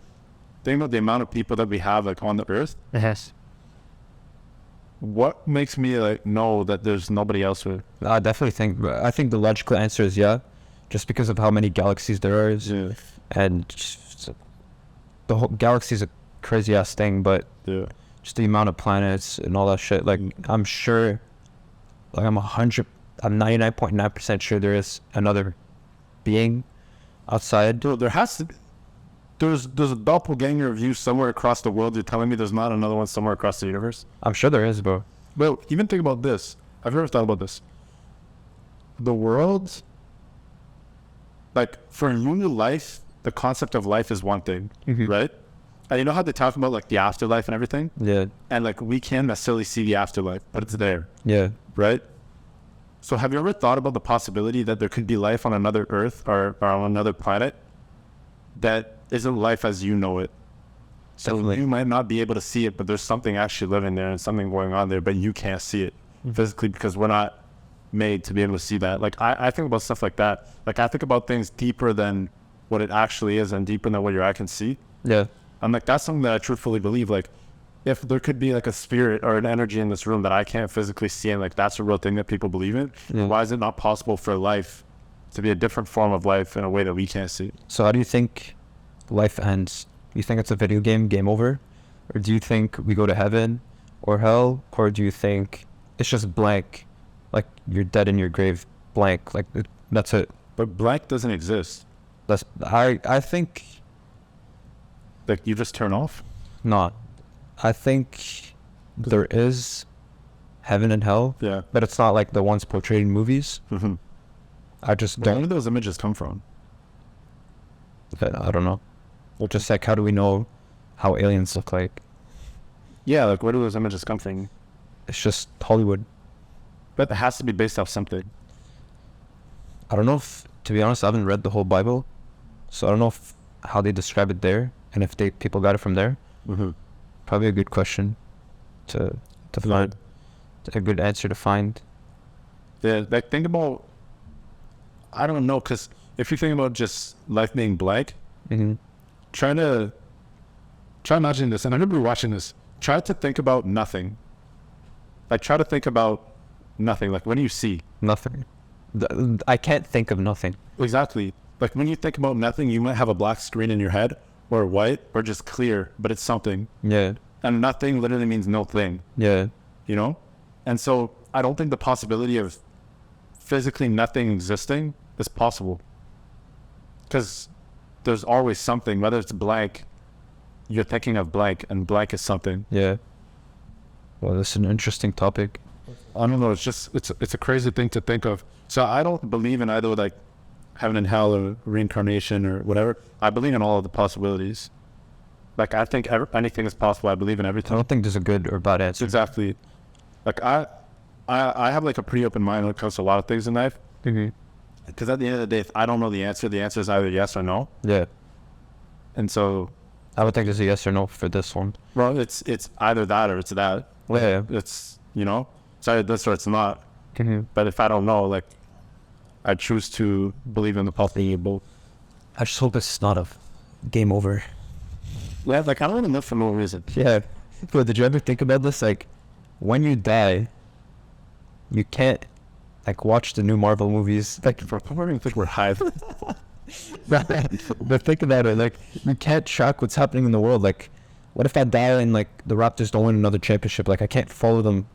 [SPEAKER 2] Think about the amount of people that we have like on the earth.
[SPEAKER 1] Yes.
[SPEAKER 2] What makes me like know that there's nobody else here?
[SPEAKER 1] I I think the logical answer is yeah, just because of how many galaxies there are.
[SPEAKER 2] Yeah.
[SPEAKER 1] And just, the whole galaxy is a crazy ass thing, but
[SPEAKER 2] Yeah.
[SPEAKER 1] just the amount of planets and all that shit. Like I'm sure, like I'm 99.9% sure there is another being outside.
[SPEAKER 2] Dude, there has to be. There's a doppelganger of you somewhere across the world. You're telling me there's not another one somewhere across the universe?
[SPEAKER 1] I'm sure there is, bro.
[SPEAKER 2] Well, even think about this. Have you ever thought about this? The world, like for human life, the concept of life is one thing, right? And you know how they talk about like the afterlife and everything?
[SPEAKER 1] Yeah.
[SPEAKER 2] And like we can't necessarily see the afterlife, but it's there,
[SPEAKER 1] Yeah.
[SPEAKER 2] right? So have you ever thought about the possibility that there could be life on another Earth or on another planet that isn't life as you know it? So
[SPEAKER 1] Definitely.
[SPEAKER 2] you might not be able to see it, but there's something actually living there and something going on there, but you can't see it physically because we're not made to be able to see that. Like I think about stuff like that. Like I think about things deeper than what it actually is and deeper than what your eye can see.
[SPEAKER 1] Yeah.
[SPEAKER 2] I'm like, that's something that I truthfully believe. Like if there could be like a spirit or an energy in this room that I can't physically see, and like that's a real thing that people believe in, why is it not possible for life to be a different form of life in a way that we can't see?
[SPEAKER 1] So how do you think life ends? You think it's a video game over? Or do you think we go to heaven or hell? Or do you think it's just blank? Like you're dead in your grave, blank. Like that's it.
[SPEAKER 2] But blank doesn't exist.
[SPEAKER 1] I think
[SPEAKER 2] Like you just turn off?
[SPEAKER 1] not. I think there is heaven and hell.
[SPEAKER 2] Yeah.
[SPEAKER 1] But it's not like the ones portrayed in movies. I just
[SPEAKER 2] Where
[SPEAKER 1] don't.
[SPEAKER 2] do those images come from?
[SPEAKER 1] I don't know. Just like, how do we know how aliens look like?
[SPEAKER 2] Yeah, like where do those images come from?
[SPEAKER 1] It's just Hollywood.
[SPEAKER 2] But it has to be based off something.
[SPEAKER 1] I don't know if, to be honest, I haven't read the whole Bible, so I don't know how they describe it there, and if people got it from there. Probably a good question to find, a good answer to find.
[SPEAKER 2] Yeah, like think about, I don't know, because if you think about just life being blank, try imagining this, and I remember watching this, try to think about nothing. Like try to think about nothing, like when you see.
[SPEAKER 1] Nothing. I can't think of nothing.
[SPEAKER 2] Exactly. Like when you think about nothing, you might have a black screen in your head, or white, or just clear, but it's something.
[SPEAKER 1] Yeah.
[SPEAKER 2] And nothing literally means no thing.
[SPEAKER 1] Yeah.
[SPEAKER 2] You know? And so I don't think the possibility of physically nothing existing is possible. Because there's always something, whether it's blank, you're thinking of blank, and blank is something.
[SPEAKER 1] Yeah. Well, this is an interesting topic.
[SPEAKER 2] I don't know, it's a crazy thing to think of. So I don't believe in either like heaven and hell or reincarnation or whatever. I believe in all of the possibilities. Like, I think anything is possible. I believe in
[SPEAKER 1] I
[SPEAKER 2] everything.
[SPEAKER 1] don't think there's a good or bad
[SPEAKER 2] It's
[SPEAKER 1] answer.
[SPEAKER 2] exactly. Like, I have, like, a pretty open mind when it comes to a lot of things in life. Because at the end of the day, if I don't know the answer is either yes or no.
[SPEAKER 1] Yeah.
[SPEAKER 2] And so,
[SPEAKER 1] I would think there's a yes or no for this one.
[SPEAKER 2] well, it's either that or it's that.
[SPEAKER 1] Yeah.
[SPEAKER 2] It's, it's either this or it's not. But if I don't know, like, I choose to believe in the possibility of both.
[SPEAKER 1] I just hope it's not a game over.
[SPEAKER 2] Yeah, like, I don't want to live for no reason.
[SPEAKER 1] Yeah. But did you ever think about this? Like, when you die, you can't, like, watch the new Marvel movies. Like,
[SPEAKER 2] For some reason, I think we're high.
[SPEAKER 1] but think about it. Like, you can't track what's happening in the world. Like, what if I die and, like, the Raptors don't win another championship? Like, I can't follow them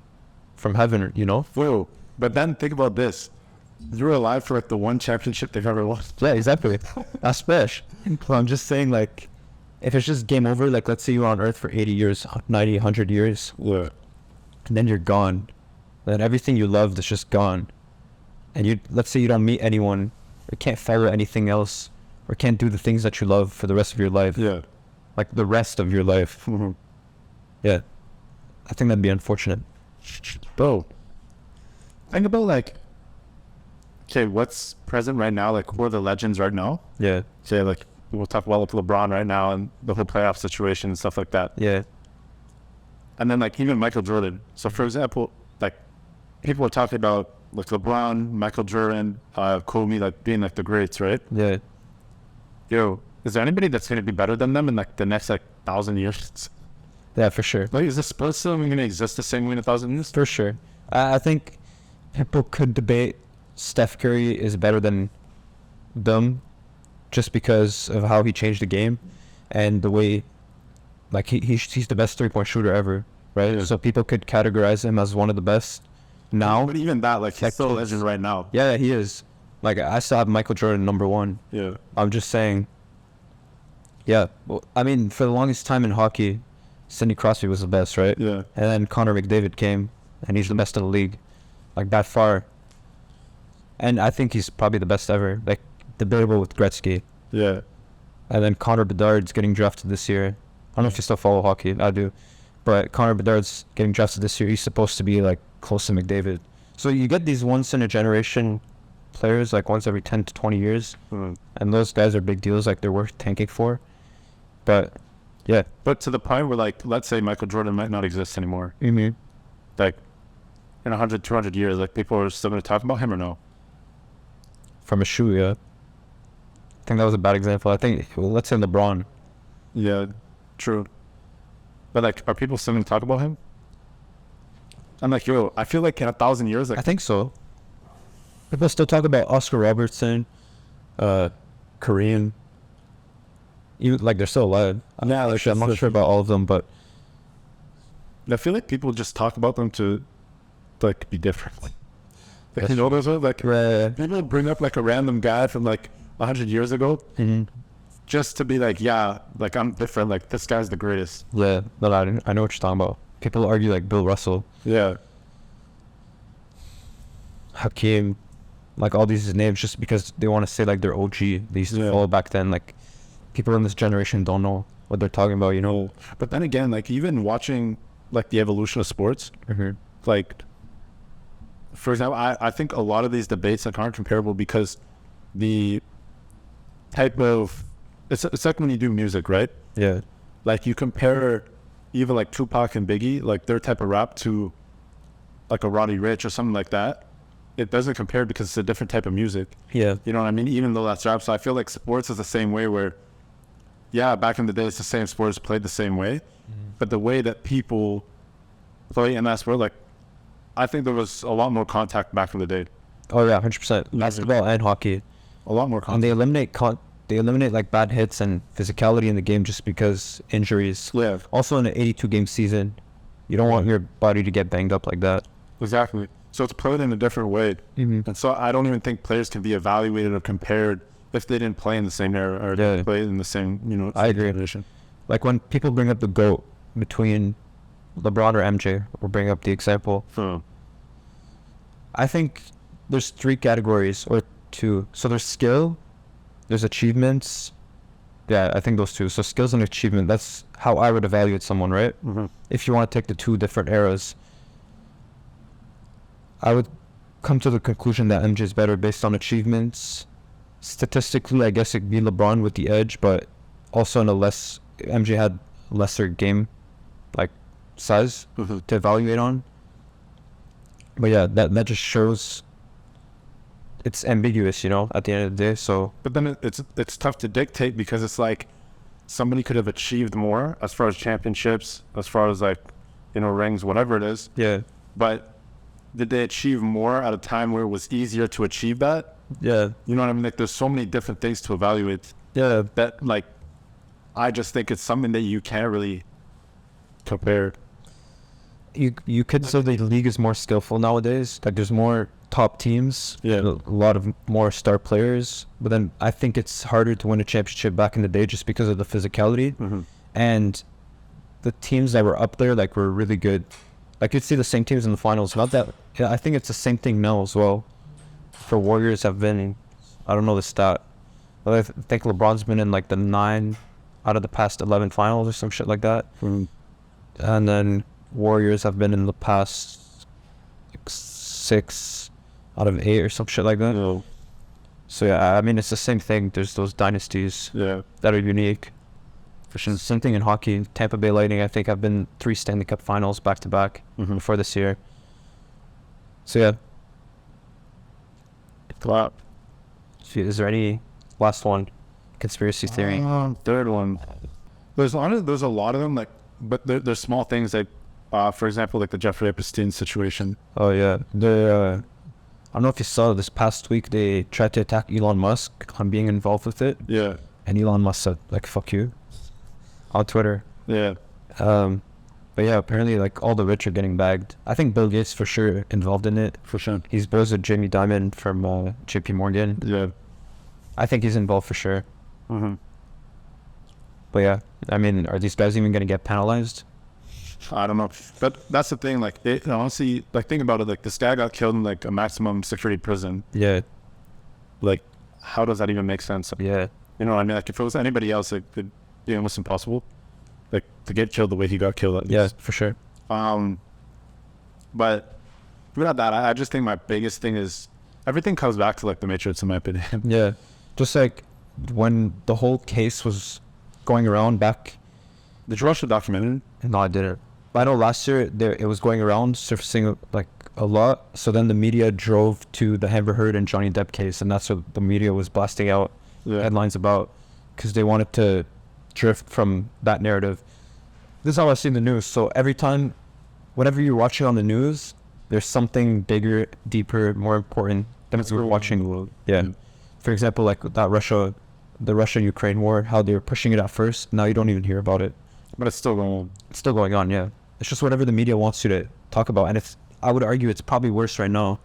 [SPEAKER 1] from heaven, you know?
[SPEAKER 2] Whoa. But then think about this. You're alive for, like, the one championship they've ever won.
[SPEAKER 1] Yeah, exactly. That's special. So I'm just saying, like, if it's just game over, like, let's say you're on Earth for 80 years, 90, 100 years,
[SPEAKER 2] Yeah.
[SPEAKER 1] and then you're gone. Then everything you loved is just gone. And let's say you don't meet anyone, or can't follow anything else, or can't do the things that you love for the rest of your life.
[SPEAKER 2] Yeah.
[SPEAKER 1] Like, the rest of your life.
[SPEAKER 2] Mm-hmm.
[SPEAKER 1] Yeah. I think that'd be unfortunate.
[SPEAKER 2] Bro. Think about, like, okay, what's present right now? Like, who are the legends right now?
[SPEAKER 1] Yeah.
[SPEAKER 2] Say, like, we'll talk about, like, LeBron right now and the whole playoff situation and stuff like that.
[SPEAKER 1] Yeah.
[SPEAKER 2] And then, like, even Michael Jordan. So, for example, like, people are talking about, like, LeBron, Michael Jordan, Kobe, like, being, like, the greats, right?
[SPEAKER 1] Yeah.
[SPEAKER 2] Yo, is there anybody that's going to be better than them in, like, the next, like, 1,000 years?
[SPEAKER 1] Yeah, for sure.
[SPEAKER 2] Like, is this sport still going to exist the same way in 1,000 years?
[SPEAKER 1] For sure. I think people could debate Steph Curry is better than them just because of how he changed the game and the way, like, he's the best three-point shooter ever, right?
[SPEAKER 2] Yeah.
[SPEAKER 1] So people could categorize him as one of the best now.
[SPEAKER 2] But even that, like, he's
[SPEAKER 1] Like,
[SPEAKER 2] still a legend right now.
[SPEAKER 1] Yeah, he is. Like, I still have Michael Jordan number one.
[SPEAKER 2] Yeah.
[SPEAKER 1] I'm just saying, yeah. Well, I mean, for the longest time in hockey, Sidney Crosby was the best, right?
[SPEAKER 2] Yeah.
[SPEAKER 1] And then Connor McDavid came, and he's the best in the league, like, that far. And I think he's probably the best ever, like, debatable with Gretzky.
[SPEAKER 2] Yeah.
[SPEAKER 1] And then Connor Bedard's getting drafted this year. I don't know if you still follow hockey. I do. But Connor Bedard's getting drafted this year. He's supposed to be, like, close to McDavid. So you get these once-in-a-generation players, like, once every 10 to 20 years.
[SPEAKER 2] Mm.
[SPEAKER 1] And those guys are big deals. Like, they're worth tanking for. But, yeah.
[SPEAKER 2] But to the point where, like, let's say Michael Jordan might not exist anymore.
[SPEAKER 1] Mm-hmm.
[SPEAKER 2] Like, in 100, 200 years, like, people are still going to talk about him or no?
[SPEAKER 1] From a shoe, yeah. I think that was a bad example. I think, well, let's say LeBron.
[SPEAKER 2] Yeah, true. But, like, are people still going to talk about him? I'm like, yo, I feel like in 1,000 years, like,
[SPEAKER 1] I think so. People still talk about Oscar Robertson, Kareem. Even, like, they're still alive.
[SPEAKER 2] Yeah, like,
[SPEAKER 1] I'm not sure about all of them, but
[SPEAKER 2] I feel like people just talk about them to, like, be different. Like, you know those ones? Like, people bring up, like, a random guy from, like, 100 years ago
[SPEAKER 1] mm-hmm.
[SPEAKER 2] just to be like, yeah, like, I'm different. Like, this guy's the greatest.
[SPEAKER 1] Yeah, but I know what you're talking about. People argue, like, Bill Russell,
[SPEAKER 2] Yeah.
[SPEAKER 1] Hakeem, like, all these names just because they want to say, like, they're OG. They used to
[SPEAKER 2] Yeah.
[SPEAKER 1] follow back then. Like, people in this generation don't know what they're talking about, you know?
[SPEAKER 2] But then again, like, even watching, like, the evolution of sports,
[SPEAKER 1] Mm-hmm.
[SPEAKER 2] like, for example, I think a lot of these debates, like, aren't comparable because the type of, it's like when you do music, right?
[SPEAKER 1] Yeah.
[SPEAKER 2] Like, you compare even, like, Tupac and Biggie, like, their type of rap to, like, a Roddy Ricch or something like that. It doesn't compare because it's a different type of music.
[SPEAKER 1] Yeah.
[SPEAKER 2] You know what I mean? Even though that's rap. So I feel like sports is the same way where, yeah, back in the day, it's the same sports played the same way.
[SPEAKER 1] Mm-hmm.
[SPEAKER 2] But the way that people play in that sport, like, I think there was a lot more contact back in the day.
[SPEAKER 1] Oh, yeah, 100%. Basketball and hockey.
[SPEAKER 2] A lot more
[SPEAKER 1] And
[SPEAKER 2] contact.
[SPEAKER 1] they eliminate like bad hits and physicality in the game just because injuries.
[SPEAKER 2] Yeah,
[SPEAKER 1] Also, in an 82-game season, you don't want your body to get banged up like that.
[SPEAKER 2] exactly. So it's played in a different way.
[SPEAKER 1] Mm-hmm.
[SPEAKER 2] And so I don't even think players can be evaluated or compared if they didn't play in the same era or
[SPEAKER 1] Yeah.
[SPEAKER 2] play in the same, you know,
[SPEAKER 1] I agree.
[SPEAKER 2] generation.
[SPEAKER 1] Like when people bring up the GOAT between LeBron or MJ, or bring up the example,
[SPEAKER 2] So,
[SPEAKER 1] I think there's three categories or two. So there's skill, there's achievements. Yeah, I think those two. So skills and achievement, that's how I would evaluate someone, right? If you want to take the two different eras, I would come to the conclusion that MJ is better based on achievements. Statistically, I guess it'd be LeBron with the edge, but also MJ had lesser game, like, size to evaluate on. But yeah, that just shows it's ambiguous, you know, at the end of the day. So,
[SPEAKER 2] but then it's tough to dictate, because it's like somebody could have achieved more as far as championships, as far as, like, you know, rings, whatever it is.
[SPEAKER 1] yeah,
[SPEAKER 2] But did they achieve more at a time where it was easier to achieve that?
[SPEAKER 1] yeah,
[SPEAKER 2] You know what I mean? Like, there's so many different things to evaluate
[SPEAKER 1] yeah.
[SPEAKER 2] that, like, I just think it's something that you can't really compare.
[SPEAKER 1] You could say the league is more skillful nowadays. Like, there's more top teams,
[SPEAKER 2] Yeah.
[SPEAKER 1] a lot of more star players. But then I think it's harder to win a championship back in the day just because of the physicality. And the teams that were up there, like, were really good. Like, you'd see the same teams in the finals. Not that, I think it's the same thing now as well. For Warriors have been, I don't know the stat, but I think LeBron's been in like the 9 out of the past 11 finals or some shit like that. And then Warriors have been in the past, like, 6 out of 8 or some shit like that.
[SPEAKER 2] Yeah.
[SPEAKER 1] So yeah, I mean, it's the same thing. There's those dynasties
[SPEAKER 2] Yeah.
[SPEAKER 1] that are unique. For sure. Same thing in hockey. Tampa Bay Lightning, I think, have been 3 Stanley Cup finals back to back before this year. So yeah.
[SPEAKER 2] Wow.
[SPEAKER 1] Is there any last one? Conspiracy theory.
[SPEAKER 2] Third one. There's a lot of them, like, but there's small things, like, for example, like the Jeffrey Epstein situation.
[SPEAKER 1] Oh yeah. I don't know if you saw this past week, they tried to attack Elon Musk on being involved with it.
[SPEAKER 2] Yeah.
[SPEAKER 1] And Elon Musk said, like, fuck you, on Twitter.
[SPEAKER 2] Yeah.
[SPEAKER 1] But yeah, apparently, like, all the rich are getting bagged. I think Bill Gates for sure involved in it.
[SPEAKER 2] For sure.
[SPEAKER 1] He's bros with Jamie Dimon from JP Morgan.
[SPEAKER 2] Yeah.
[SPEAKER 1] I think he's involved for sure. But yeah, I mean, are these guys even going to get penalized?
[SPEAKER 2] I don't know, but that's the thing. Like, honestly, like, think about it. Like, this guy got killed in, like, a maximum security prison.
[SPEAKER 1] Yeah,
[SPEAKER 2] Like, how does that even make sense?
[SPEAKER 1] yeah,
[SPEAKER 2] You know what I mean? Like, if it was anybody else, it could be almost impossible. Like, to get killed the way he got killed. At
[SPEAKER 1] yeah,
[SPEAKER 2] least.
[SPEAKER 1] for sure.
[SPEAKER 2] But without that, I just think my biggest thing is everything comes back to, like, the Matrix, in my opinion.
[SPEAKER 1] Yeah, just like when the whole case was going around back.
[SPEAKER 2] Did you watch the documentary?
[SPEAKER 1] No, I didn't. I know last year it was going around, surfacing like a lot. So then the media drove to the Amber Heard and Johnny Depp case, and that's what the media was blasting out headlines about, because they wanted to drift from that narrative. This is how I see the news. So every time, whenever you're watching on the news, there's something bigger, deeper, more important than what we're watching. Yeah. For example, like the Russia-Ukraine war, how they were pushing it at first. Now you don't even hear about it.
[SPEAKER 2] But it's still going on.
[SPEAKER 1] It's still going on, yeah. It's just whatever the media wants you to talk about. And I would argue it's probably worse right now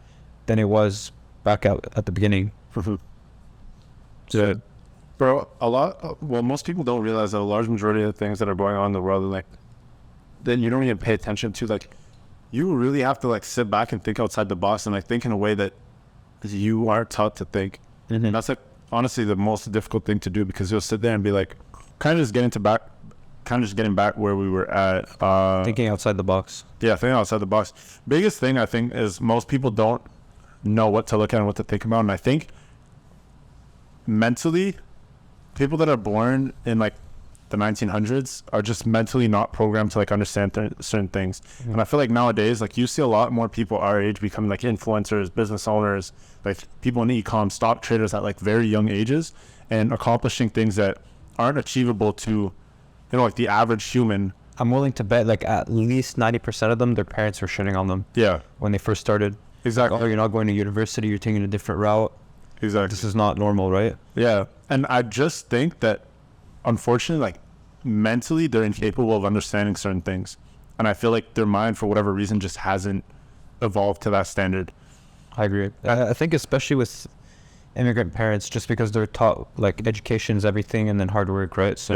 [SPEAKER 1] than it was back out at the beginning.
[SPEAKER 2] Yeah. Bro, most people don't realize that a large majority of the things that are going on in the world are, like, then you don't even pay attention to. Like, you really have to, like, sit back and think outside the box and, like, think in a way that you aren't taught to think. And that's, like, honestly the most difficult thing to do, because you'll sit there and be like, kind of just getting back where we were at.
[SPEAKER 1] Thinking outside the box.
[SPEAKER 2] Yeah, thinking outside the box. Biggest thing, I think, is most people don't know what to look at and what to think about. And I think mentally, people that are born in, like, the 1900s are just mentally not programmed to, like, understand certain things. And I feel like nowadays, like, you see a lot more people our age becoming, like, influencers, business owners, like, people in e-com, stock traders at, like, very young ages, and accomplishing things that aren't achievable to, you know, like, the average human.
[SPEAKER 1] I'm willing to bet, like, at least 90% of them, their parents were shitting on them.
[SPEAKER 2] Yeah.
[SPEAKER 1] When they first started.
[SPEAKER 2] Exactly.
[SPEAKER 1] Oh, you're not going to university, you're taking a different route.
[SPEAKER 2] Exactly.
[SPEAKER 1] This is not normal, right?
[SPEAKER 2] Yeah. And I just think that, unfortunately, like, mentally, they're incapable of understanding certain things. And I feel like their mind, for whatever reason, just hasn't evolved to that standard.
[SPEAKER 1] I agree. I think especially with immigrant parents, just because they're taught, like, education is everything and then hard work, right? So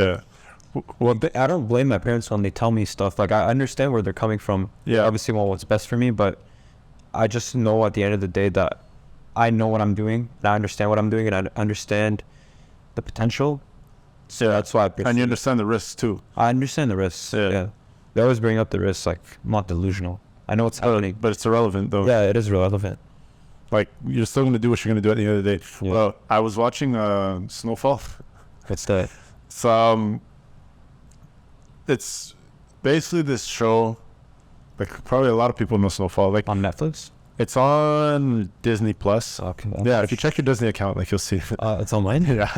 [SPEAKER 2] Yeah.
[SPEAKER 1] Well, I don't blame my parents when they tell me stuff. Like, I understand where they're coming from.
[SPEAKER 2] Yeah.
[SPEAKER 1] Obviously, want what's best for me, but I just know at the end of the day that I know what I'm doing, and I understand what I'm doing, and I understand the potential. So that's why.
[SPEAKER 2] And you understand the risks too.
[SPEAKER 1] I understand the risks. Yeah. They always bring up the risks. Like, I'm not delusional. I know what's happening,
[SPEAKER 2] but it's irrelevant though.
[SPEAKER 1] Yeah, it is relevant.
[SPEAKER 2] Like, you're still going to do what you're going to do at the end of the day.
[SPEAKER 1] Yeah.
[SPEAKER 2] Well, I was watching Snowfall.
[SPEAKER 1] It's the
[SPEAKER 2] it's basically this show. Like, probably a lot of people know Snowfall. Like,
[SPEAKER 1] on Netflix.
[SPEAKER 2] It's on Disney Plus.
[SPEAKER 1] Okay.
[SPEAKER 2] Yeah, if you check your Disney account, like, you'll see it.
[SPEAKER 1] It's on mine.
[SPEAKER 2] Yeah.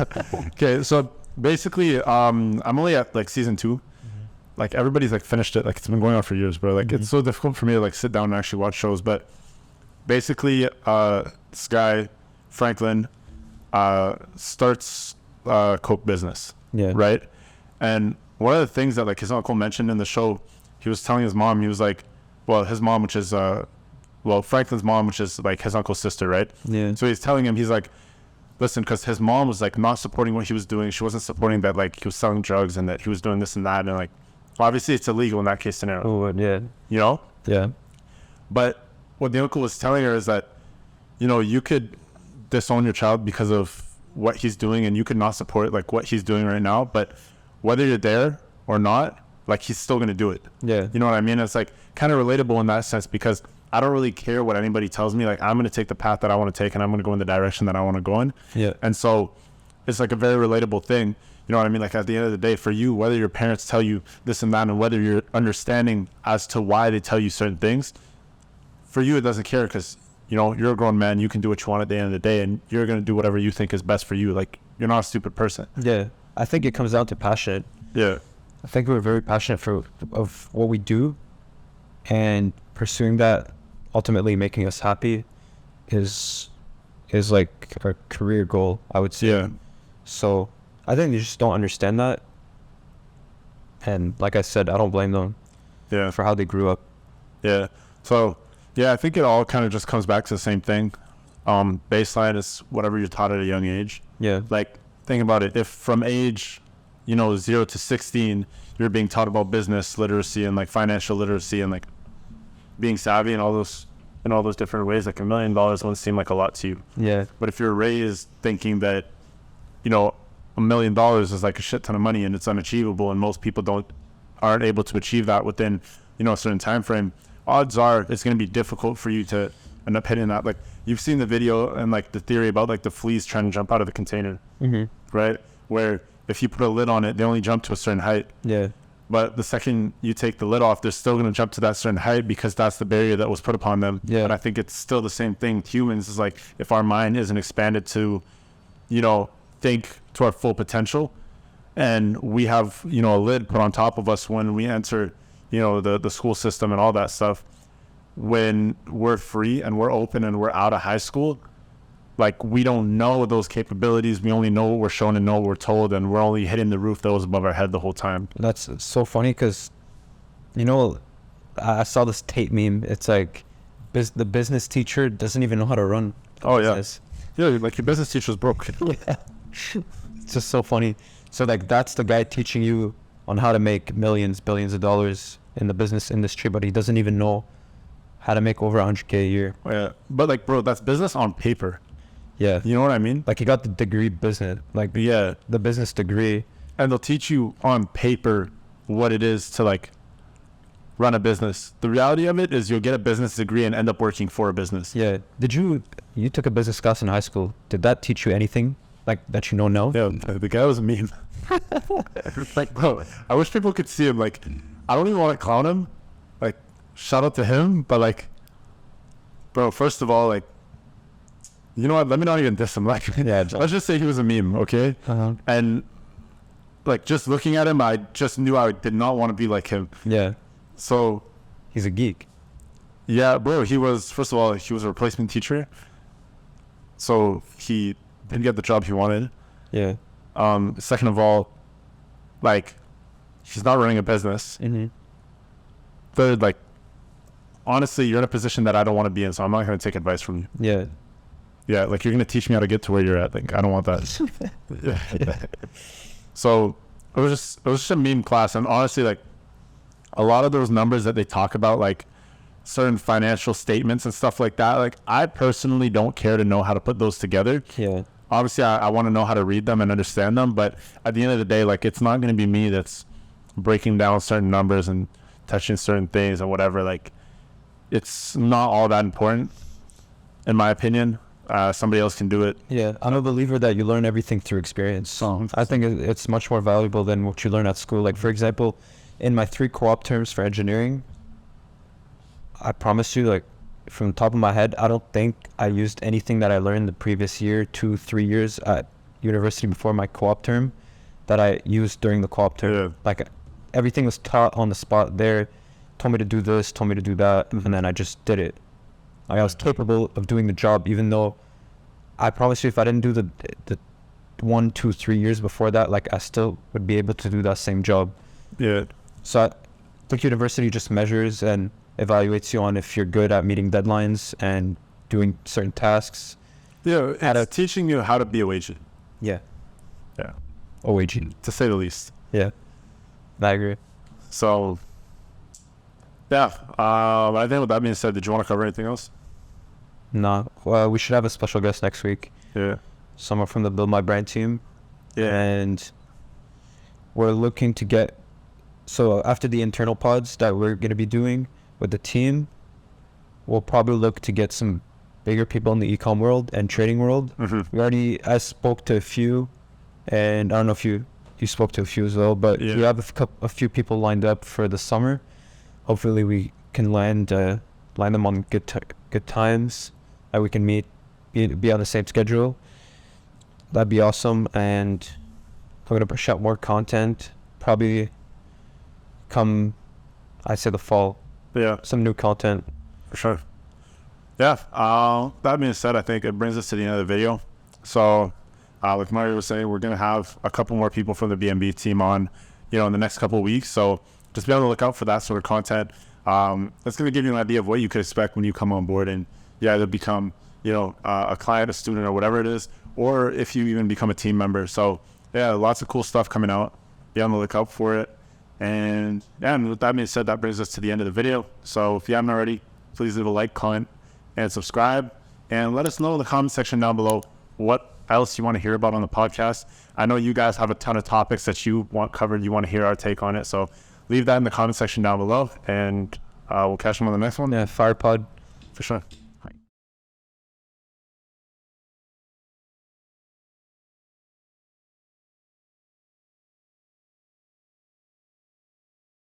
[SPEAKER 2] Okay, so basically, I'm only at like season 2. Like, everybody's like finished it. Like, it's been going on for years, bro. Like, it's so difficult for me to like sit down and actually watch shows. But basically, this guy Franklin starts coke business.
[SPEAKER 1] Yeah.
[SPEAKER 2] Right. And one of the things that like his uncle mentioned in the show, he was telling his mom, he was like, well, his mom, which is Franklin's mom, which is like his uncle's sister, right?
[SPEAKER 1] Yeah.
[SPEAKER 2] So he's telling him, he's like, listen, because his mom was like not supporting what he was doing. She wasn't supporting that like he was selling drugs and that he was doing this and that. And like, obviously it's illegal in that case scenario.
[SPEAKER 1] Oh, yeah.
[SPEAKER 2] You know?
[SPEAKER 1] Yeah.
[SPEAKER 2] But what the uncle was telling her is that, you know, you could disown your child because of what he's doing and you could not support like what he's doing right now. But whether you're there or not, like, he's still going to do it.
[SPEAKER 1] Yeah.
[SPEAKER 2] You know what I mean? It's like kind of relatable in that sense, because I don't really care what anybody tells me. Like, I'm going to take the path that I want to take and I'm going to go in the direction that I want to go in.
[SPEAKER 1] Yeah.
[SPEAKER 2] And so it's like a very relatable thing. You know what I mean? Like, at the end of the day, for you, whether your parents tell you this and that, and whether you're understanding as to why they tell you certain things, for you, it doesn't care, because, you know, you're a grown man. You can do what you want at the end of the day, and you're going to do whatever you think is best for you. Like, you're not a stupid person.
[SPEAKER 1] Yeah. I think it comes down to passion.
[SPEAKER 2] Yeah.
[SPEAKER 1] I think we're very passionate of what we do, and pursuing that, ultimately making us happy, is like our career goal, I would say.
[SPEAKER 2] Yeah.
[SPEAKER 1] So I think they just don't understand that, and like I said, I don't blame them.
[SPEAKER 2] Yeah.
[SPEAKER 1] For how they grew up.
[SPEAKER 2] Yeah. So yeah, I think it all kind of just comes back to the same thing. Baseline is whatever you're taught at a young age.
[SPEAKER 1] Yeah.
[SPEAKER 2] Like, think about it. If from age, 0 to 16, you're being taught about business literacy and like financial literacy and like being savvy and all those different ways, like $1 million won't seem like a lot to you.
[SPEAKER 1] Yeah.
[SPEAKER 2] But if you're raised thinking that, $1 million is like a shit ton of money and it's unachievable, and most people aren't able to achieve that within, a certain time frame, odds are it's going to be difficult for you to end up hitting that. Like, you've seen the video and like the theory about like the fleas trying to jump out of the container, right? Where if you put a lid on it, they only jump to a certain height.
[SPEAKER 1] Yeah.
[SPEAKER 2] But the second you take the lid off, they're still going to jump to that certain height, because that's the barrier that was put upon them.
[SPEAKER 1] Yeah.
[SPEAKER 2] And I think it's still the same thing. Humans is like, if our mind isn't expanded to, think to our full potential, and we have, a lid put on top of us when we enter, the school system and all that stuff, when we're free and we're open and we're out of high school, like, we don't know those capabilities. We only know what we're shown and know what we're told, and we're only hitting the roof that was above our head the whole time.
[SPEAKER 1] That's so funny, because, I saw this Tate meme. It's like, the business teacher doesn't even know how to run.
[SPEAKER 2] Oh, yeah.
[SPEAKER 1] Business.
[SPEAKER 2] Yeah, like, your business teacher's broke.
[SPEAKER 1] Yeah. It's just so funny. So, like, that's the guy teaching you on how to make millions, billions of dollars in the business industry, but he doesn't even know how to make over 100K a year.
[SPEAKER 2] Yeah, but like, bro, that's business on paper.
[SPEAKER 1] Yeah.
[SPEAKER 2] You know what I mean?
[SPEAKER 1] Like, he got the degree business, like,
[SPEAKER 2] yeah,
[SPEAKER 1] the business degree.
[SPEAKER 2] And they'll teach you on paper what it is to like run a business. The reality of it is you'll get a business degree and end up working for a business.
[SPEAKER 1] Yeah. Did you took a business class in high school? Did that teach you anything like that you know now?
[SPEAKER 2] Yeah, the guy was a meme. Like, bro, I wish people could see him. Like, I don't even want to clown him. Like, shout out to him, but like, bro, first of all, like, you know what? Let me not even diss him. Like,
[SPEAKER 1] yeah,
[SPEAKER 2] let's just say he was a meme, okay?
[SPEAKER 1] Uh-huh.
[SPEAKER 2] And like, just looking at him, I just knew I did not want to be like him.
[SPEAKER 1] Yeah.
[SPEAKER 2] So
[SPEAKER 1] he's a geek.
[SPEAKER 2] Yeah, bro. He was, first of all, he was a replacement teacher, so he didn't get the job he wanted.
[SPEAKER 1] Yeah.
[SPEAKER 2] Second of all, like, he's not running a business.
[SPEAKER 1] Mm-hmm.
[SPEAKER 2] Third, like, honestly, you're in a position that I don't want to be in, so I'm not going to take advice from you.
[SPEAKER 1] Yeah.
[SPEAKER 2] Yeah, like, you're going to teach me how to get to where you're at. Like, I don't want that. Yeah. So it was just a meme class, and honestly, like, a lot of those numbers that they talk about, like, certain financial statements and stuff like that. Like, I personally don't care to know how to put those together.
[SPEAKER 1] Yeah.
[SPEAKER 2] Obviously, I want to know how to read them and understand them, but at the end of the day, like, it's not going to be me that's breaking down certain numbers and touching certain things and whatever. Like, it's not all that important, in my opinion. Somebody else can do it.
[SPEAKER 1] Yeah, I'm a believer that you learn everything through experience. So I think it's much more valuable than what you learn at school. Like, for example, in my 3 co-op terms for engineering, I promise you, like, from the top of my head, I don't think I used anything that I learned the previous year, 2-3 years at university before my co-op term that I used during the co-op term.
[SPEAKER 2] Yeah.
[SPEAKER 1] Like, everything was taught on the spot there, told me to do this, told me to do that, and then I just did it. Like, I was capable of doing the job, even though I promise you, if I didn't do the 1, 2, 3 years before that, like, I still would be able to do that same job.
[SPEAKER 2] Yeah.
[SPEAKER 1] So I think university just measures and evaluates you on if you're good at meeting deadlines and doing certain tasks.
[SPEAKER 2] Yeah, it's teaching you how to be a agent.
[SPEAKER 1] Yeah.
[SPEAKER 2] Yeah.
[SPEAKER 1] OAG.
[SPEAKER 2] To say the least.
[SPEAKER 1] Yeah. I agree.
[SPEAKER 2] So, yeah. I think with that being said, did you want to cover anything else?
[SPEAKER 1] No. Well, we should have a special guest next week.
[SPEAKER 2] Yeah.
[SPEAKER 1] Someone from the BuildMyBrand team.
[SPEAKER 2] Yeah.
[SPEAKER 1] And we're looking to get... So after the internal pods that we're going to be doing with the team, we'll probably look to get some bigger people in the e-com world and trading world.
[SPEAKER 2] Mm-hmm.
[SPEAKER 1] I spoke to a few, and I don't know if you spoke to a few as well, but
[SPEAKER 2] Yeah.
[SPEAKER 1] we have a few people lined up for the summer. Hopefully we can land them on good times, that we can meet, be on the same schedule. That'd be awesome. And we're going to push out more content, probably come, I say, the fall.
[SPEAKER 2] Yeah.
[SPEAKER 1] Some new content.
[SPEAKER 2] For sure. Yeah. That being said, I think it brings us to the end of the video. So, like Mario was saying, we're going to have a couple more people from the BMB team on, in the next couple of weeks. So just be on the lookout for that sort of content. That's going to give you an idea of what you could expect when you come on board and you either become, a client, a student, or whatever it is, or if you even become a team member. So yeah, lots of cool stuff coming out. Be on the lookout for it. And yeah, and with that being said, that brings us to the end of the video. So if you haven't already, please leave a like, comment, and subscribe. And let us know in the comment section down below what else you want to hear about on the podcast. I know you guys have a ton of topics that you want covered. You want to hear our take on it. So leave that in the comment section down below, and we'll catch them on the next one.
[SPEAKER 1] Yeah, FirePod.
[SPEAKER 2] For sure.